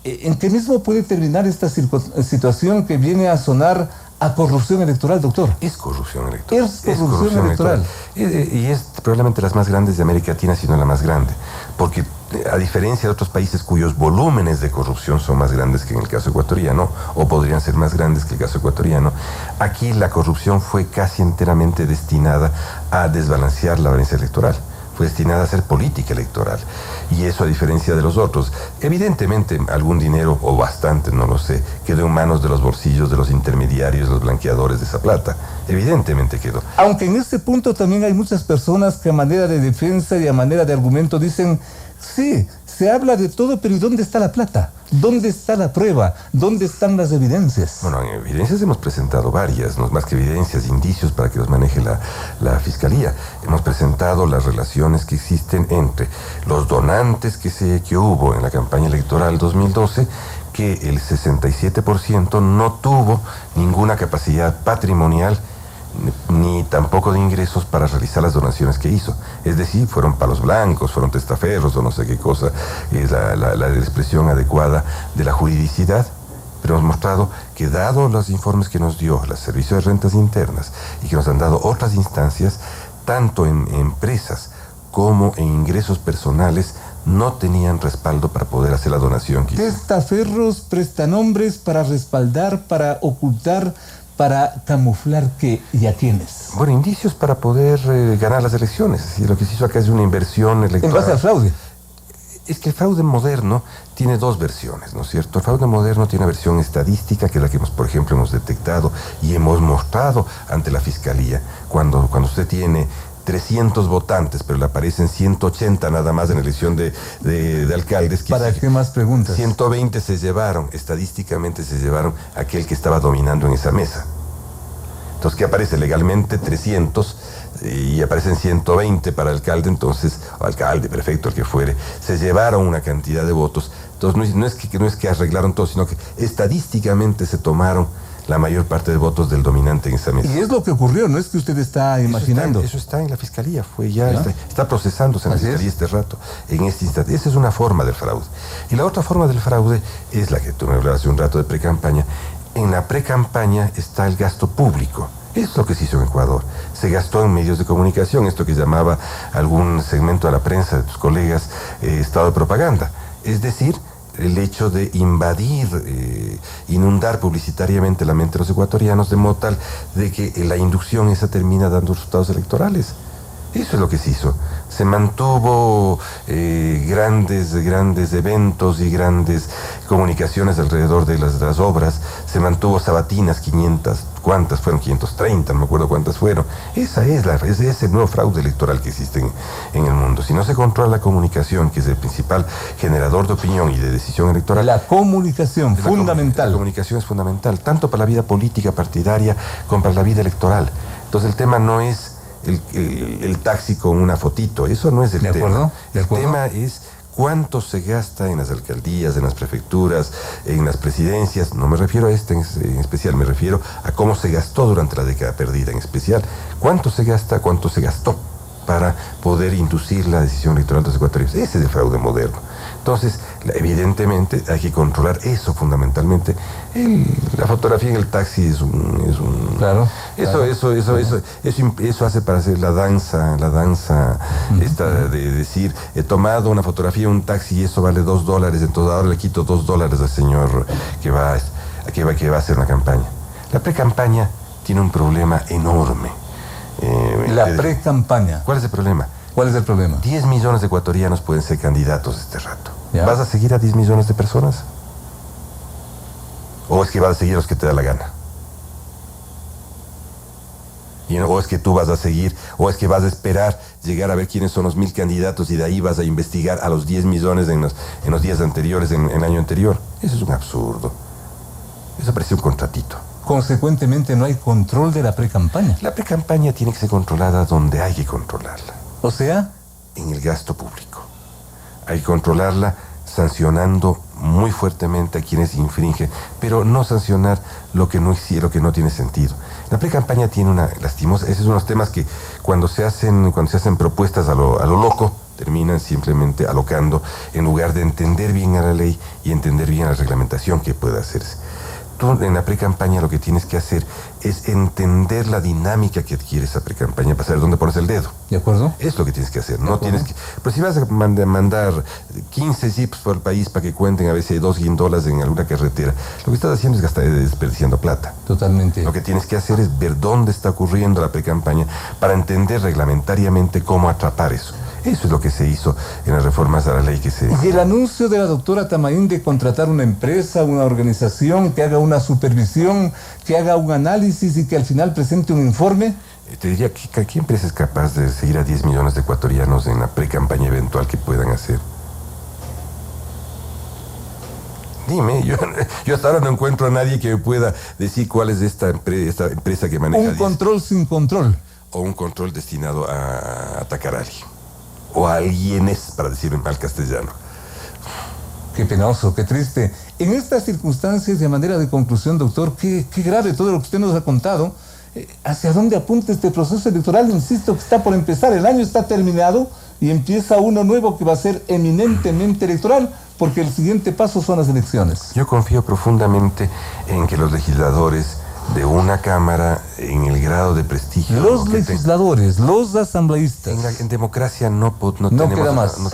¿En qué mismo puede terminar esta situación que viene a sonar a corrupción electoral, doctor? Es corrupción electoral. Es corrupción electoral. Y es probablemente las más grandes de América Latina, sino la más grande. Porque a diferencia de otros países cuyos volúmenes de corrupción son más grandes que en el caso ecuatoriano, o podrían ser más grandes que el caso ecuatoriano, aquí la corrupción fue casi enteramente destinada a desbalancear la balanza electoral. Fue destinada a hacer política electoral. Y eso a diferencia de los otros. Evidentemente algún dinero, o bastante, no lo sé, quedó en manos de los bolsillos de los intermediarios, los blanqueadores de esa plata. Evidentemente quedó. Aunque en este punto también hay muchas personas que a manera de defensa y a manera de argumento dicen, sí, se habla de todo, pero ¿y dónde está la plata? ¿Dónde está la prueba? ¿Dónde están las evidencias? Bueno, en evidencias hemos presentado varias, no más que evidencias, indicios para que los maneje la Fiscalía. Hemos presentado las relaciones que existen entre los donantes que hubo en la campaña electoral 2012, que el 67% no tuvo ninguna capacidad patrimonial ni tampoco de ingresos para realizar las donaciones que hizo. Es decir, fueron palos blancos, fueron testaferros o no sé qué cosa es la expresión adecuada de la juridicidad. Pero hemos mostrado que, dado los informes que nos dio el Servicio de Rentas Internas y que nos han dado otras instancias, tanto en empresas como en ingresos personales, no tenían respaldo para poder hacer la donación que hizo. Testaferros, prestanombres para respaldar, para ocultar, para camuflar qué y a quiénes. Bueno, indicios para poder ganar las elecciones. Es decir, lo que se hizo acá es una inversión electoral. En base al fraude. Es que el fraude moderno tiene dos versiones, ¿no es cierto? El fraude moderno tiene una versión estadística, que es la que, por ejemplo, hemos detectado y hemos mostrado ante la Fiscalía. Cuando usted tiene 300 votantes, pero le aparecen 180 nada más en la elección de alcaldes. ¿Para qué más preguntas? 120 estadísticamente se llevaron aquel que estaba dominando en esa mesa. Entonces, ¿qué aparece? Legalmente 300 y aparecen 120 para alcalde, entonces, o alcalde, prefecto, el que fuere, se llevaron una cantidad de votos. Entonces, no es que arreglaron todo, sino que estadísticamente se tomaron la mayor parte de votos del dominante en esa mesa. Y es lo que ocurrió, no es que usted está imaginando. Eso está en la Fiscalía, está procesándose en la Fiscalía este rato, en este instante. Esa es una forma del fraude. Y la otra forma del fraude es la que tú me hablabas hace un rato de precampaña. En la precampaña está el gasto público. Es lo que se hizo en Ecuador. Se gastó en medios de comunicación, esto que llamaba algún segmento de la prensa de tus colegas estado de propaganda. Es decir, el hecho de invadir, inundar publicitariamente la mente de los ecuatorianos de modo tal de que la inducción esa termina dando resultados electorales. Eso es lo que se hizo. Se mantuvo grandes eventos y grandes comunicaciones alrededor de las obras. Se mantuvo sabatinas, 500, ¿cuántas fueron? 530, no me acuerdo cuántas fueron. Ese es el nuevo fraude electoral que existe en el mundo. Si no se controla la comunicación, que es el principal generador de opinión y de decisión electoral. La comunicación, fundamental. La comunicación es fundamental, tanto para la vida política partidaria como para la vida electoral. Entonces el tema no es el taxi con una fotito, eso no es el tema. El tema es cuánto se gasta en las alcaldías, en las prefecturas, en las presidencias. No me refiero a este en especial, me refiero a cómo se gastó durante la década perdida en especial. Cuánto se gasta, cuánto se gastó para poder inducir la decisión electoral de los ecuatorianos. Ese es el fraude moderno. Entonces, evidentemente hay que controlar eso fundamentalmente. La fotografía en el taxi es un claro. Eso hace para hacer la danza esta de decir, he tomado una fotografía en un taxi y eso vale $2, entonces ahora le quito $2 al señor que va a hacer una campaña. La pre-campaña tiene un problema enorme. La pre-campaña. ¿Cuál es el problema? ¿Cuál es el problema? 10 millones de ecuatorianos pueden ser candidatos este rato. ¿Ya? ¿Vas a seguir a 10 millones de personas? ¿O es que vas a seguir a los que te da la gana? ¿O es que tú vas a seguir, o es que vas a esperar llegar a ver quiénes son los 1000 candidatos y de ahí vas a investigar a los 10 millones en los días anteriores, en el año anterior? Eso es un absurdo. Eso parece un contratito. Consecuentemente no hay control de la pre-campaña. La pre-campaña tiene que ser controlada donde hay que controlarla. O sea, en el gasto público. Hay que controlarla sancionando muy fuertemente a quienes infringen, pero no sancionar lo que no tiene sentido. La pre-campaña tiene una lastimosa, ese es uno de los temas que cuando se hacen propuestas a lo loco, terminan simplemente alocando en lugar de entender bien a la ley y entender bien a la reglamentación que puede hacerse. Tú en la pre-campaña lo que tienes que hacer es entender la dinámica que adquiere esa pre-campaña para saber dónde pones el dedo. ¿De acuerdo? Es lo que tienes que hacer. No tienes que. Pero si vas a mandar 15 jeeps por el país para que cuenten a veces 2 guindolas en alguna carretera, lo que estás haciendo es desperdiciando plata. Totalmente. Lo que tienes que hacer es ver dónde está ocurriendo la pre-campaña para entender reglamentariamente cómo atrapar eso. Eso es lo que se hizo en las reformas a la ley que se... Y el anuncio de la doctora Tamaín de contratar una empresa, una organización que haga una supervisión, que haga un análisis y que al final presente un informe. Te diría, ¿qué empresa es capaz de seguir a 10 millones de ecuatorianos en la pre-campaña eventual que puedan hacer? Dime, yo hasta ahora no encuentro a nadie que me pueda decir cuál es esta empresa que maneja... Un control sin control. O un control destinado a atacar a alguien. O a alguienes, para decirlo en mal castellano. Qué penoso, qué triste. En estas circunstancias, de manera de conclusión, doctor, qué grave todo lo que usted nos ha contado. ¿Hacia dónde apunta este proceso electoral? Insisto que está por empezar, el año está terminado y empieza uno nuevo que va a ser eminentemente electoral, porque el siguiente paso son las elecciones. Yo confío profundamente en que los legisladores de una Cámara, en el grado de prestigio... Los legisladores, los asambleístas. En democracia no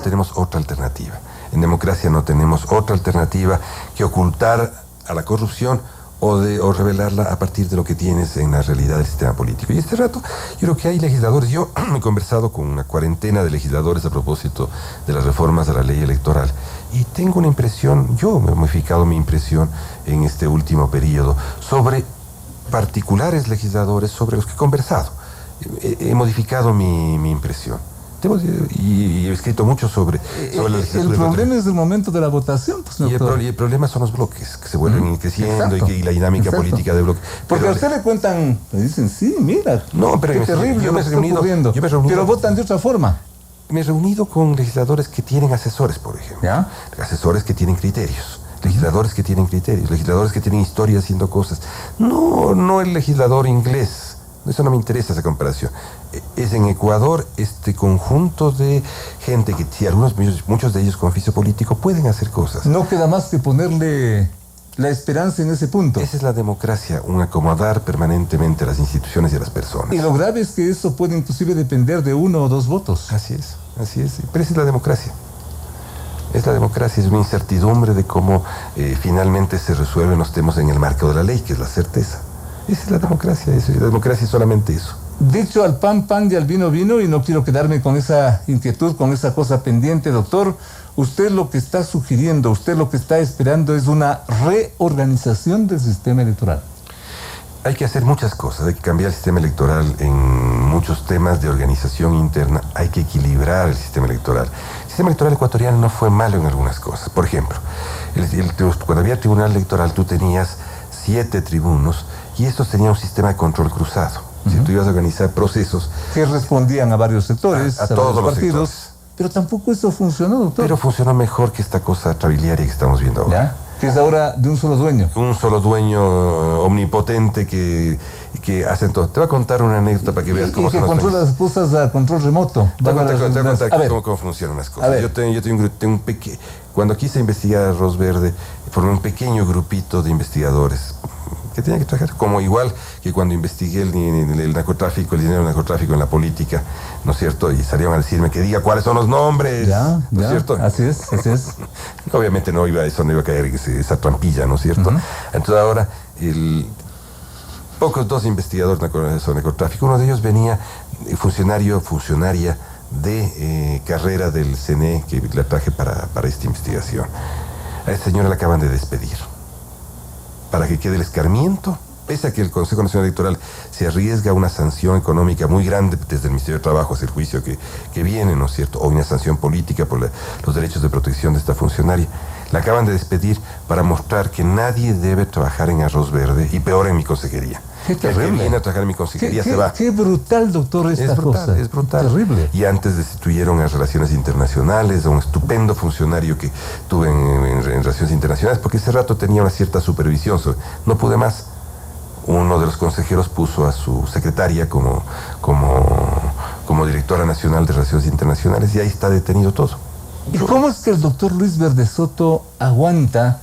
tenemos otra alternativa. En democracia no tenemos otra alternativa que ocultar a la corrupción o revelarla a partir de lo que tienes en la realidad del sistema político. Y este rato yo creo que hay legisladores, yo he conversado con una cuarentena de legisladores a propósito de las reformas a la ley electoral y tengo una impresión, yo me he modificado mi impresión en este último periodo sobre particulares legisladores sobre los que he conversado. He modificado mi impresión. Y he escrito mucho sobre el problema es el momento de la votación, pues, y el problema son los bloques que se vuelven creciendo y la dinámica política de bloques. Porque a usted le cuentan, le dicen, sí, mira, no, pero qué terrible lo que está ocurriendo, pero votan de otra forma. Me he reunido con legisladores que tienen asesores, por ejemplo. ¿Ya? Asesores que tienen criterios. Legisladores que tienen criterios, legisladores que tienen historia haciendo cosas. No el legislador inglés, eso no me interesa esa comparación. Es en Ecuador este conjunto de gente que, si muchos de ellos con oficio político, pueden hacer cosas. No queda más que ponerle la esperanza en ese punto. Esa es la democracia, un acomodar permanentemente a las instituciones y a las personas. Y lo grave es que eso puede inclusive depender de 1 o 2 votos. Así es. Pero esa es la democracia. Es la democracia, es una incertidumbre de cómo finalmente se resuelven los temas en el marco de la ley, que es la certeza. Esa es la democracia, la democracia es solamente eso. Dicho al pan, pan y al vino, vino, y no quiero quedarme con esa inquietud, con esa cosa pendiente, doctor. Usted lo que está sugiriendo, usted lo que está esperando es una reorganización del sistema electoral. Hay que hacer muchas cosas, hay que cambiar el sistema electoral en muchos temas de organización interna, hay que equilibrar el sistema electoral. El sistema electoral ecuatoriano no fue malo en algunas cosas. Por ejemplo, cuando había tribunal electoral tú tenías 7 tribunos y estos tenían un sistema de control cruzado. Si tú ibas a organizar procesos que respondían a varios sectores, a todos los partidos, sectores. Pero tampoco eso funcionó, doctor. Pero funcionó mejor que esta cosa trabiliaria que estamos viendo ahora. ¿Ya? Que es ahora de un solo dueño. Un solo dueño omnipotente que hacen todo. Te voy a contar una anécdota para que veas cómo se controla las cosas a control remoto. Te voy a contar cómo funcionan las cosas. Yo tengo un pequeño... Cuando quise investigar Arroz Verde, formé un pequeño grupito de investigadores que tenían que trabajar, como igual que cuando investigué el narcotráfico, el dinero del narcotráfico en la política, ¿no es cierto? Y salieron a decirme que diga cuáles son los nombres, ¿no es cierto? Así es. Obviamente no iba a caer esa trampilla, ¿no es cierto? Entonces ahora, dos investigadores sobre narcotráfico, uno de ellos venía funcionaria de carrera del CNE, que la traje para esta investigación. A esta señora la acaban de despedir para que quede el escarmiento, pese a que el Consejo Nacional Electoral se arriesga a una sanción económica muy grande desde el Ministerio de Trabajo hacia el juicio que viene, ¿no es cierto? O una sanción política por los derechos de protección de esta funcionaria. La acaban de despedir para mostrar que nadie debe trabajar en Arroz Verde, y peor en mi consejería. Qué terrible. El que viene a trabajar en mi consejería se va. Qué brutal, doctor, esta cosa. Es brutal. Terrible. Y antes destituyeron a Relaciones Internacionales, a un estupendo funcionario que tuve en Relaciones Internacionales, porque ese rato tenía una cierta supervisión. No pude más. Uno de los consejeros puso a su secretaria como directora nacional de Relaciones Internacionales, y ahí está detenido todo. ¿Y cómo es que el doctor Luis Verde Soto aguanta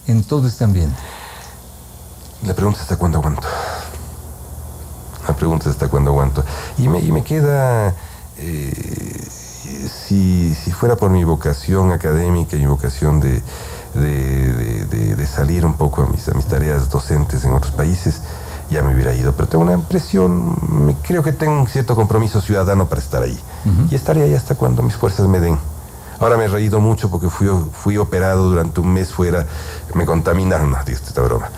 en todo este ambiente? La pregunta es hasta cuándo aguanto. Y me queda, si fuera por mi vocación académica y mi vocación de salir un poco a mis tareas docentes en otros países, ya me hubiera ido. Pero tengo una impresión, creo que tengo un cierto compromiso ciudadano para estar ahí. Y estaré ahí hasta cuando mis fuerzas me den. Ahora me he reído mucho porque fui operado durante un mes fuera, me contaminaron, no, esta broma.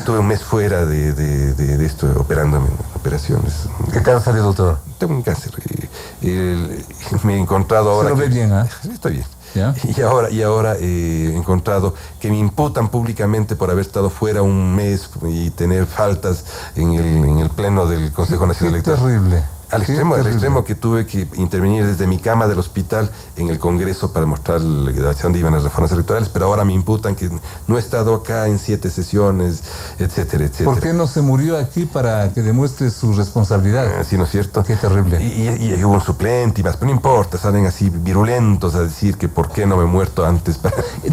Tuve un mes fuera de esto, operándome en operaciones. ¿Qué cáncer, doctor? Tengo un cáncer. Me he encontrado ahora... ¿Se lo ve bien, ah? Estoy bien. ¿Ya? Y ahora he encontrado que me imputan públicamente por haber estado fuera un mes y tener faltas en el pleno del Consejo Nacional Electoral. Terrible. Al extremo que tuve que intervenir desde mi cama del hospital en el Congreso para mostrar hacia dónde iban las reformas electorales, pero ahora me imputan que no he estado acá en 7 sesiones, etcétera, etcétera. ¿Por qué no se murió aquí para que demuestre su responsabilidad? Sí, ¿no es cierto? Qué terrible. Y hubo un suplente y más, pero no importa, salen así virulentos a decir que por qué no me he muerto antes.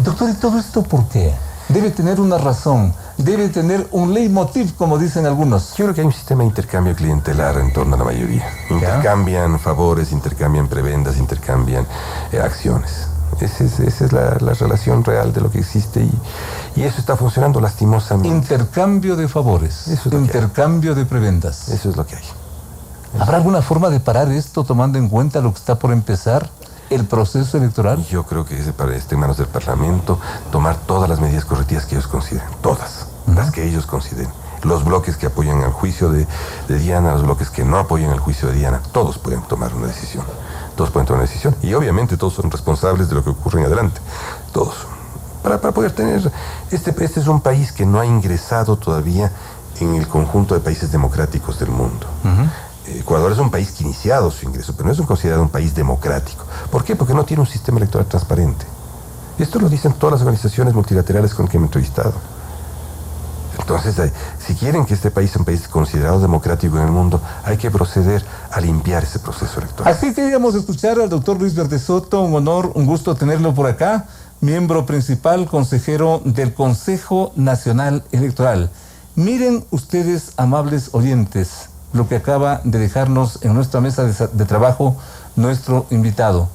Doctor, ¿y todo esto por qué? Debe tener una razón, debe tener un leitmotiv, como dicen algunos. Yo creo que hay un sistema de intercambio clientelar en torno a la mayoría. Intercambian favores, intercambian prebendas, intercambian acciones. Esa es la relación real de lo que existe y eso está funcionando lastimosamente. Intercambio de favores, intercambio de prebendas. Eso es lo que hay. ¿Habrá alguna forma de parar esto tomando en cuenta lo que está por empezar? ¿El proceso electoral? Yo creo que está en manos del Parlamento tomar todas las medidas correctivas que ellos consideren, todas, las que ellos consideren. Los bloques que apoyan al juicio de Diana, los bloques que no apoyan al juicio de Diana, todos pueden tomar una decisión. Y obviamente todos son responsables de lo que ocurre en adelante. Todos. Para poder tener... Este es un país que no ha ingresado todavía en el conjunto de países democráticos del mundo. Ecuador es un país que ha iniciado su ingreso, pero no es considerado un país democrático. ¿Por qué? Porque no tiene un sistema electoral transparente. Esto lo dicen todas las organizaciones multilaterales con que me he entrevistado. Entonces, si quieren que este país sea un país considerado democrático en el mundo, hay que proceder a limpiar ese proceso electoral. Así queríamos escuchar al doctor Luis Verde Soto. Un honor, un gusto tenerlo por acá. miembro principal, consejero del Consejo Nacional Electoral. Miren ustedes, amables oyentes, lo que acaba de dejarnos en nuestra mesa de trabajo nuestro invitado.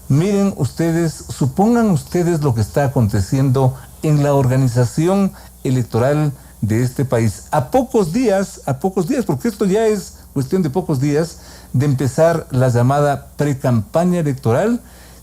Miren ustedes, supongan ustedes lo que está aconteciendo en la organización electoral de este país. A pocos días, porque esto ya es cuestión de pocos días, de empezar la llamada precampaña electoral,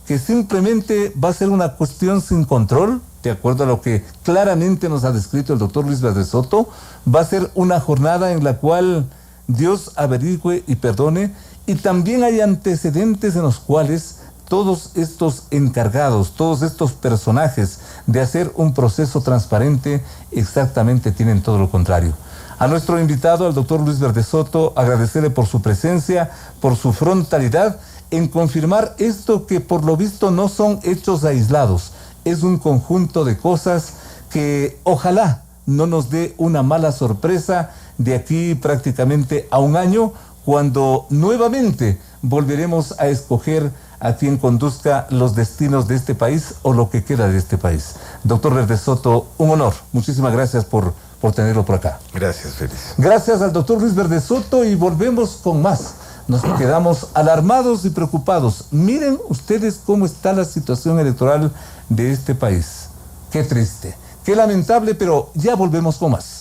que simplemente va a ser una cuestión sin control, de acuerdo a lo que claramente nos ha descrito el doctor Luis Verde Soto. Va a ser una jornada en la cual Dios averigüe y perdone, y también hay antecedentes en los cuales todos estos encargados, todos estos personajes de hacer un proceso transparente, exactamente tienen todo lo contrario. A nuestro invitado, al doctor Luis Verde Soto, agradecerle por su presencia, por su frontalidad en confirmar esto que por lo visto no son hechos aislados, es un conjunto de cosas que ojalá no nos dé una mala sorpresa de aquí prácticamente a un año, cuando nuevamente volveremos a escoger a quien conduzca los destinos de este país o lo que queda de este país. Doctor Verde Soto, un honor. Muchísimas gracias por tenerlo por acá. Gracias, Félix. Gracias al doctor Luis Verde Soto, y volvemos con más. Nos quedamos alarmados y preocupados. Miren ustedes cómo está la situación electoral de este país. Qué triste, qué lamentable, pero ya volvemos con más.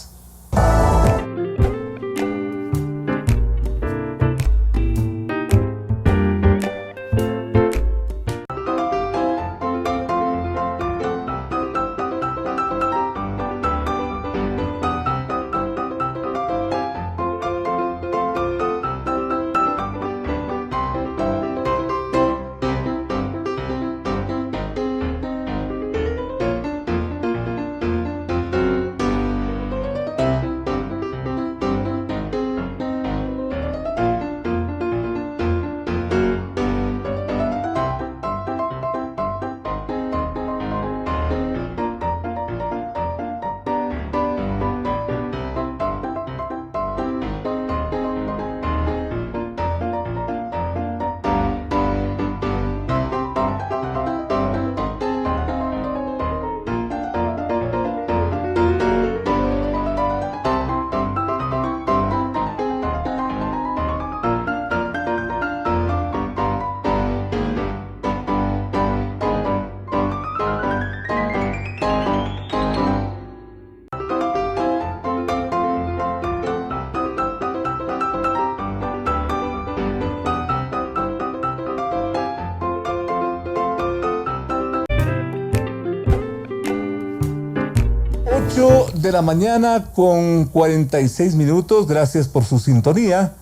De la mañana con 46 minutos, gracias por su sintonía.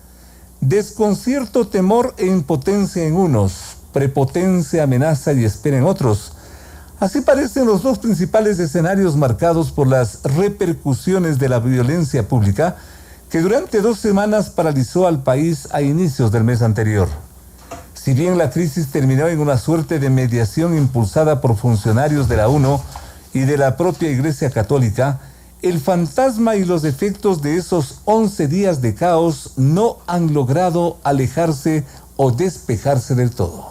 Desconcierto, temor e impotencia en unos, prepotencia, amenaza y espera en otros. Así parecen los dos principales escenarios marcados por las repercusiones de la violencia pública que durante 2 semanas paralizó al país a inicios del mes anterior. Si bien la crisis terminó en una suerte de mediación impulsada por funcionarios de la ONU y de la propia Iglesia Católica, el fantasma y los efectos de esos 11 días de caos no han logrado alejarse o despejarse del todo.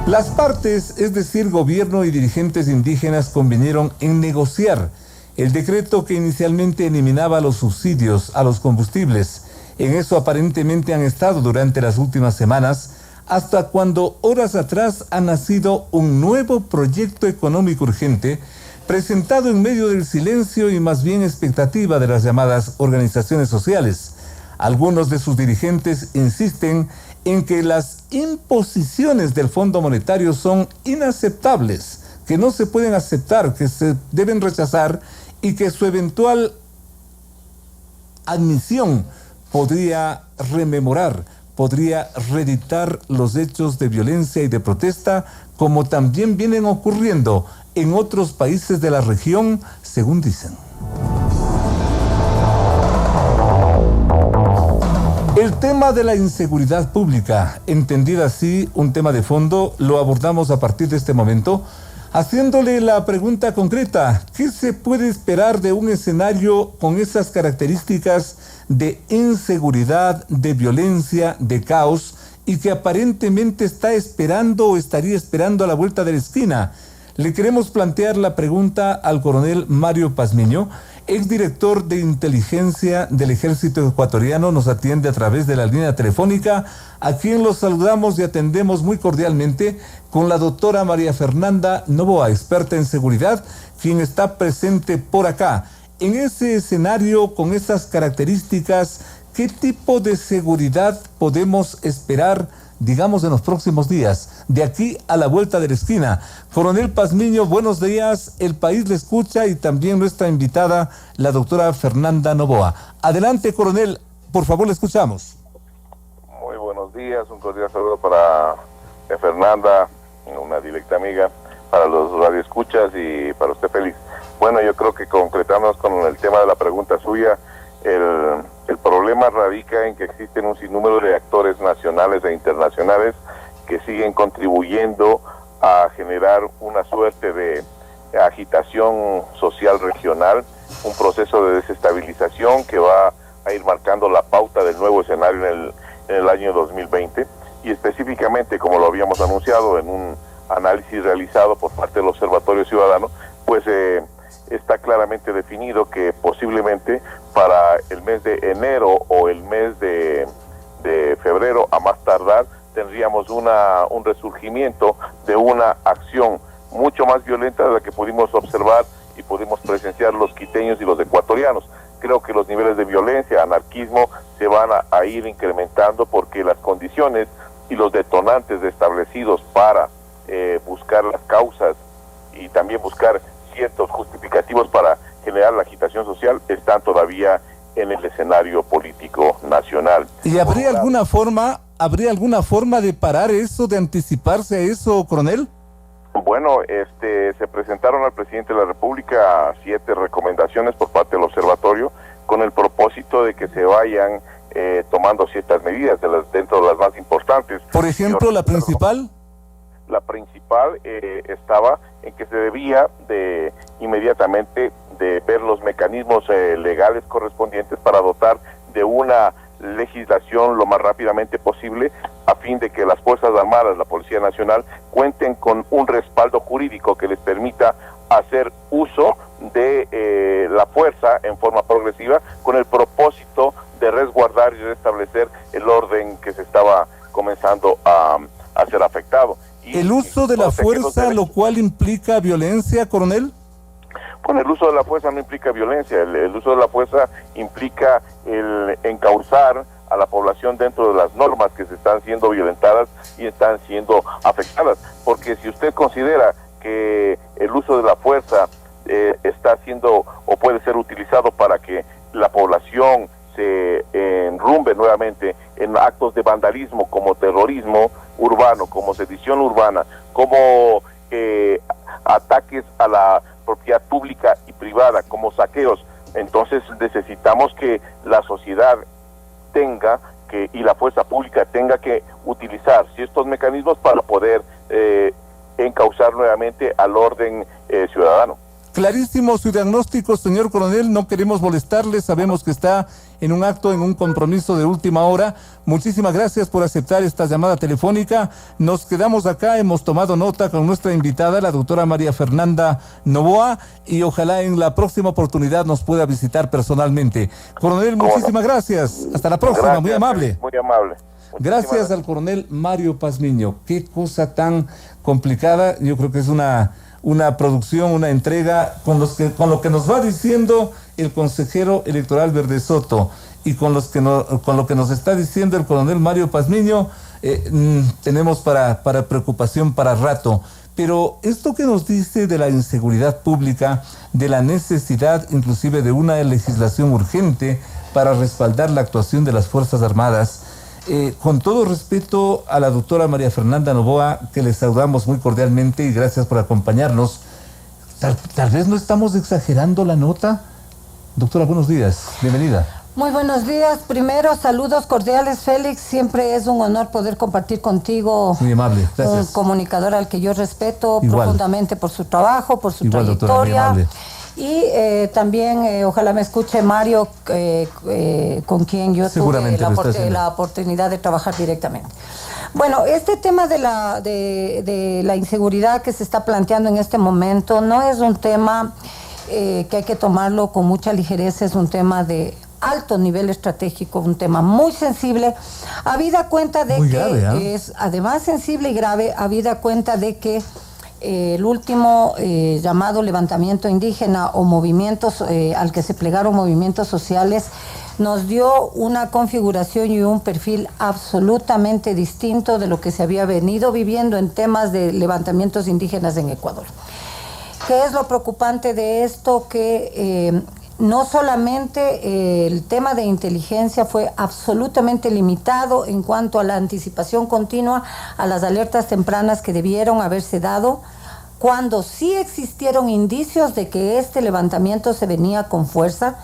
Las partes, es decir, gobierno y dirigentes indígenas, convinieron en negociar el decreto que inicialmente eliminaba los subsidios a los combustibles. En eso aparentemente han estado durante las últimas semanas, hasta cuando horas atrás ha nacido un nuevo proyecto económico urgente presentado en medio del silencio y más bien expectativa de las llamadas organizaciones sociales. Algunos de sus dirigentes insisten en que las imposiciones del Fondo Monetario son inaceptables, que no se pueden aceptar, que se deben rechazar y que su eventual admisión podría rememorar, podría reeditar los hechos de violencia y de protesta, como también vienen ocurriendo en otros países de la región, según dicen. El tema de la inseguridad pública, entendida así, un tema de fondo, lo abordamos a partir de este momento, haciéndole la pregunta concreta: ¿qué se puede esperar de un escenario con esas características de inseguridad, de violencia, de caos, y que aparentemente está esperando o estaría esperando a la vuelta de la esquina. Le queremos plantear la pregunta al coronel Mario Pazmiño, exdirector de inteligencia del Ejército Ecuatoriano. Nos atiende a través de la línea telefónica, a quien los saludamos y atendemos muy cordialmente con la doctora María Fernanda Noboa, experta en seguridad, quien está presente por acá. En ese escenario, con esas características, ¿qué tipo de seguridad podemos esperar, digamos, en los próximos días, de aquí a la vuelta de la esquina? Coronel Pazmiño, buenos días. El país le escucha y también nuestra invitada, la doctora Fernanda Noboa. Adelante, coronel, por favor, le escuchamos. Muy buenos días, un cordial saludo para Fernanda, una directa amiga, para los radioescuchas y para usted, Félix. Bueno, yo creo que concretamos con el tema de la pregunta suya. El problema radica en que existen un sinnúmero de actores nacionales e internacionales que siguen contribuyendo a generar una suerte de agitación social regional, un proceso de desestabilización que va a ir marcando la pauta del nuevo escenario en el año 2020, y específicamente, como lo habíamos anunciado en un análisis realizado por parte del Observatorio Ciudadano, pues está claramente definido que posiblemente para el mes de enero o el mes de febrero, a más tardar, tendríamos un resurgimiento de una acción mucho más violenta de la que pudimos observar y pudimos presenciar los quiteños y los ecuatorianos. Creo que los niveles de violencia, anarquismo, se van a ir incrementando porque las condiciones y los detonantes establecidos para buscar las causas y también buscar ciertos justificativos para generar la agitación social están todavía en el escenario político nacional. ¿Y habría alguna forma de parar eso, de anticiparse a eso, coronel? Bueno, se presentaron al presidente de la República 7 recomendaciones por parte del observatorio con el propósito de que se vayan tomando ciertas medidas dentro de las más importantes. Por ejemplo, la principal. La principal estaba en que se debía de inmediatamente de ver los mecanismos legales correspondientes para dotar de una legislación lo más rápidamente posible a fin de que las Fuerzas Armadas, la Policía Nacional, cuenten con un respaldo jurídico que les permita hacer uso de la fuerza en forma progresiva con el propósito de resguardar y restablecer el orden que se estaba comenzando a ser afectado. ¿El uso de la fuerza, lo cual implica violencia, coronel? Bueno, el uso de la fuerza no implica violencia, el uso de la fuerza implica el encauzar a la población dentro de las normas que se están siendo violentadas y están siendo afectadas, porque si usted considera que el uso de la fuerza está siendo o puede ser utilizado para que la población se enrumbe nuevamente en actos de vandalismo como terrorismo urbano, como sedición urbana, como ataques a la propiedad pública y privada, como saqueos, entonces necesitamos que la sociedad tenga y la fuerza pública tenga que utilizar ciertos mecanismos para poder encauzar nuevamente al orden ciudadano. Clarísimo su diagnóstico, señor coronel, no queremos molestarle, sabemos que está en un acto, en un compromiso de última hora. Muchísimas gracias por aceptar esta llamada telefónica. Nos quedamos acá, hemos tomado nota con nuestra invitada, la doctora María Fernanda Noboa, y ojalá en la próxima oportunidad nos pueda visitar personalmente. Coronel, muchísimas gracias. Hasta la próxima, gracias, muy amable. Muy amable. Gracias al coronel Mario Pazmiño. Qué cosa tan complicada, yo creo que es una producción, una entrega con lo que nos va diciendo el consejero electoral Verde Soto y con lo que nos está diciendo el coronel Mario Pazmiño, tenemos para preocupación para rato. Pero esto que nos dice de la inseguridad pública, de la necesidad inclusive de una legislación urgente para respaldar la actuación de las Fuerzas Armadas, con todo respeto a la doctora María Fernanda Noboa, que les saludamos muy cordialmente y gracias por acompañarnos, tal vez no estamos exagerando la nota. Doctora, buenos días, bienvenida. Muy buenos días. Primero, saludos cordiales, Félix. Siempre es un honor poder compartir contigo. Muy amable, gracias. Un comunicador al que yo respeto Igual. Profundamente por su trabajo, por su Igual, trayectoria. doctora, muy amable. Y también, ojalá me escuche Mario, con quien yo tuve la oportunidad de trabajar directamente. Bueno, este tema de la inseguridad que se está planteando en este momento no es un tema que hay que tomarlo con mucha ligereza, es un tema de alto nivel estratégico, un tema muy sensible, habida cuenta de muy que grave, es además sensible y grave, habida cuenta de que el último llamado levantamiento indígena o movimientos al que se plegaron movimientos sociales nos dio una configuración y un perfil absolutamente distinto de lo que se había venido viviendo en temas de levantamientos indígenas en Ecuador. ¿Qué es lo preocupante de esto? Que no solamente el tema de inteligencia fue absolutamente limitado en cuanto a la anticipación continua, a las alertas tempranas que debieron haberse dado, cuando sí existieron indicios de que este levantamiento se venía con fuerza,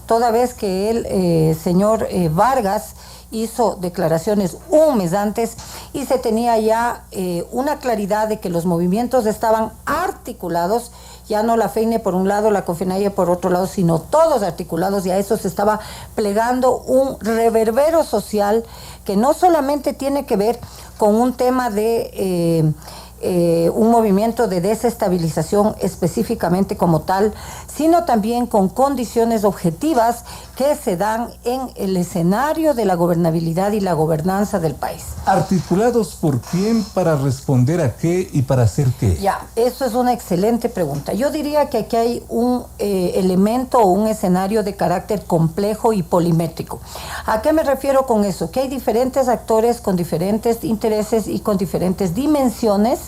toda vez que el señor Vargas hizo declaraciones un mes antes y se tenía ya una claridad de que los movimientos estaban articulados, ya no la FEINE por un lado, la COFENAIE por otro lado, sino todos articulados, y a eso se estaba plegando un reverbero social que no solamente tiene que ver con un tema de un movimiento de desestabilización específicamente como tal, sino también con condiciones objetivas que se dan en el escenario de la gobernabilidad y la gobernanza del país. ¿Articulados por quién, para responder a qué y para hacer qué? Ya, eso es una excelente pregunta. Yo diría que aquí hay un elemento o un escenario de carácter complejo y polimétrico. ¿A qué me refiero con eso? Que hay diferentes actores con diferentes intereses y con diferentes dimensiones,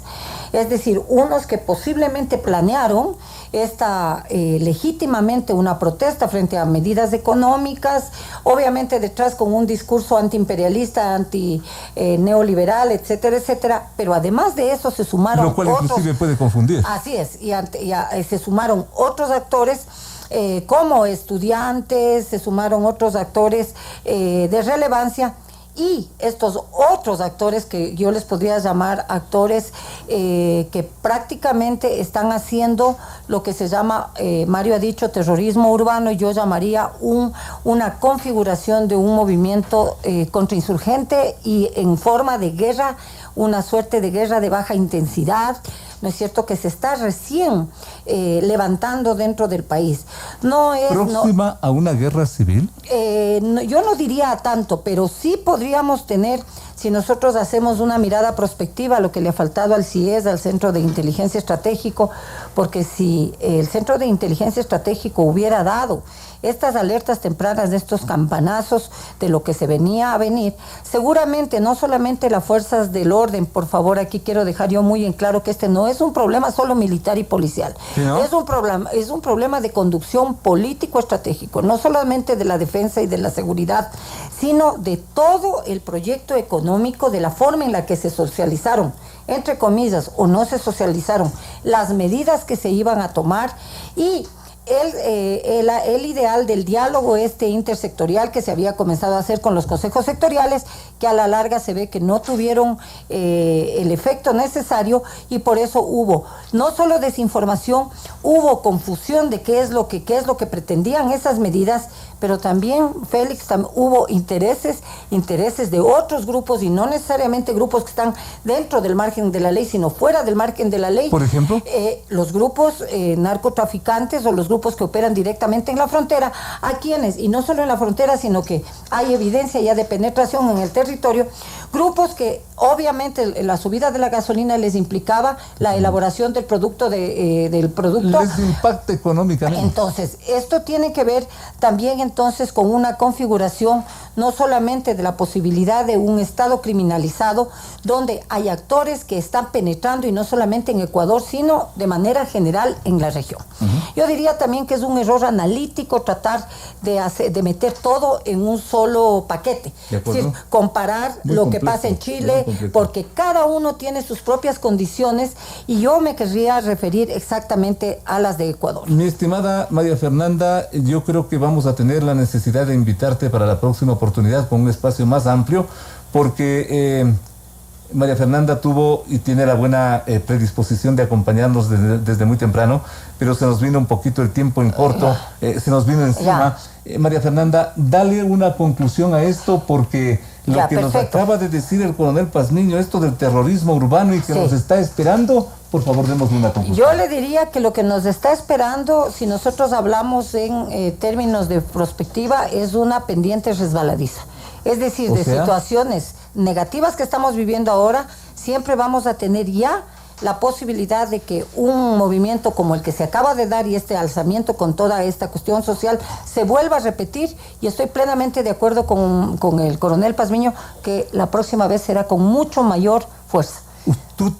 es decir, unos que posiblemente planearon legítimamente una protesta frente a medidas económicas, obviamente detrás con un discurso antiimperialista, anti-neoliberal, etcétera, etcétera, pero además de eso se sumaron lo cual inclusive puede confundir. Así es, y se sumaron otros actores como estudiantes, se sumaron otros actores de relevancia. Y estos otros actores que yo les podría llamar actores que prácticamente están haciendo lo que se llama, Mario ha dicho, terrorismo urbano, y yo llamaría una configuración de un movimiento contrainsurgente y en forma de guerra, una suerte de guerra de baja intensidad, ¿no es cierto?, que se está recién levantando dentro del país. No es ¿próxima a una guerra civil? Yo no diría tanto, pero sí podríamos tener, si nosotros hacemos una mirada prospectiva, lo que le ha faltado al CIES, al Centro de Inteligencia Estratégico, porque si el Centro de Inteligencia Estratégico hubiera dado estas alertas tempranas de estos campanazos de lo que se venía a venir, seguramente no solamente las fuerzas del orden, por favor, aquí quiero dejar yo muy en claro que este no es un problema solo militar y policial, ¿sí, no? es un problema de conducción político-estratégico, no solamente de la defensa y de la seguridad, sino de todo el proyecto económico, de la forma en la que se socializaron, entre comillas, o no se socializaron, las medidas que se iban a tomar y el ideal del diálogo intersectorial que se había comenzado a hacer con los consejos sectoriales, que a la larga se ve que no tuvieron el efecto necesario, y por eso hubo no solo desinformación, hubo confusión de qué es lo que pretendían esas medidas, pero también, Félix, hubo intereses de otros grupos, y no necesariamente grupos que están dentro del margen de la ley, sino fuera del margen de la ley. Por ejemplo, los grupos narcotraficantes o los grupos que operan directamente en la frontera, a quienes, y no solo en la frontera, sino que hay evidencia ya de penetración en el territorio, grupos que obviamente la subida de la gasolina les implicaba la elaboración del producto les impacta económicamente. Entonces, esto tiene que ver también entonces con una configuración no solamente de la posibilidad de un Estado criminalizado, donde hay actores que están penetrando, y no solamente en Ecuador, sino de manera general en la región. Yo diría también que es un error analítico tratar de meter todo en un solo paquete. Es decir, comparar lo que pasa en Chile, porque cada uno tiene sus propias condiciones, y yo me querría referir exactamente a las de Ecuador. Mi estimada María Fernanda, yo creo que vamos a tener la necesidad de invitarte para la próxima oportunidad con un espacio más amplio, porque María Fernanda tuvo y tiene la buena predisposición de acompañarnos desde muy temprano, pero se nos vino un poquito el tiempo en corto, se nos vino encima. María Fernanda, dale una conclusión a esto, porque lo Ya, que nos perfecto. acaba de decir el coronel Pazmiño, esto del terrorismo urbano y que Sí. nos está esperando, por favor, demos una conclusión. Yo le diría que lo que nos está esperando, si nosotros hablamos en términos de prospectiva, es una pendiente resbaladiza. Es decir, O de sea, situaciones negativas que estamos viviendo ahora, siempre vamos a tener ya la posibilidad de que un movimiento como el que se acaba de dar y este alzamiento con toda esta cuestión social se vuelva a repetir, y estoy plenamente de acuerdo con el coronel Pazmiño que la próxima vez será con mucho mayor fuerza. Tú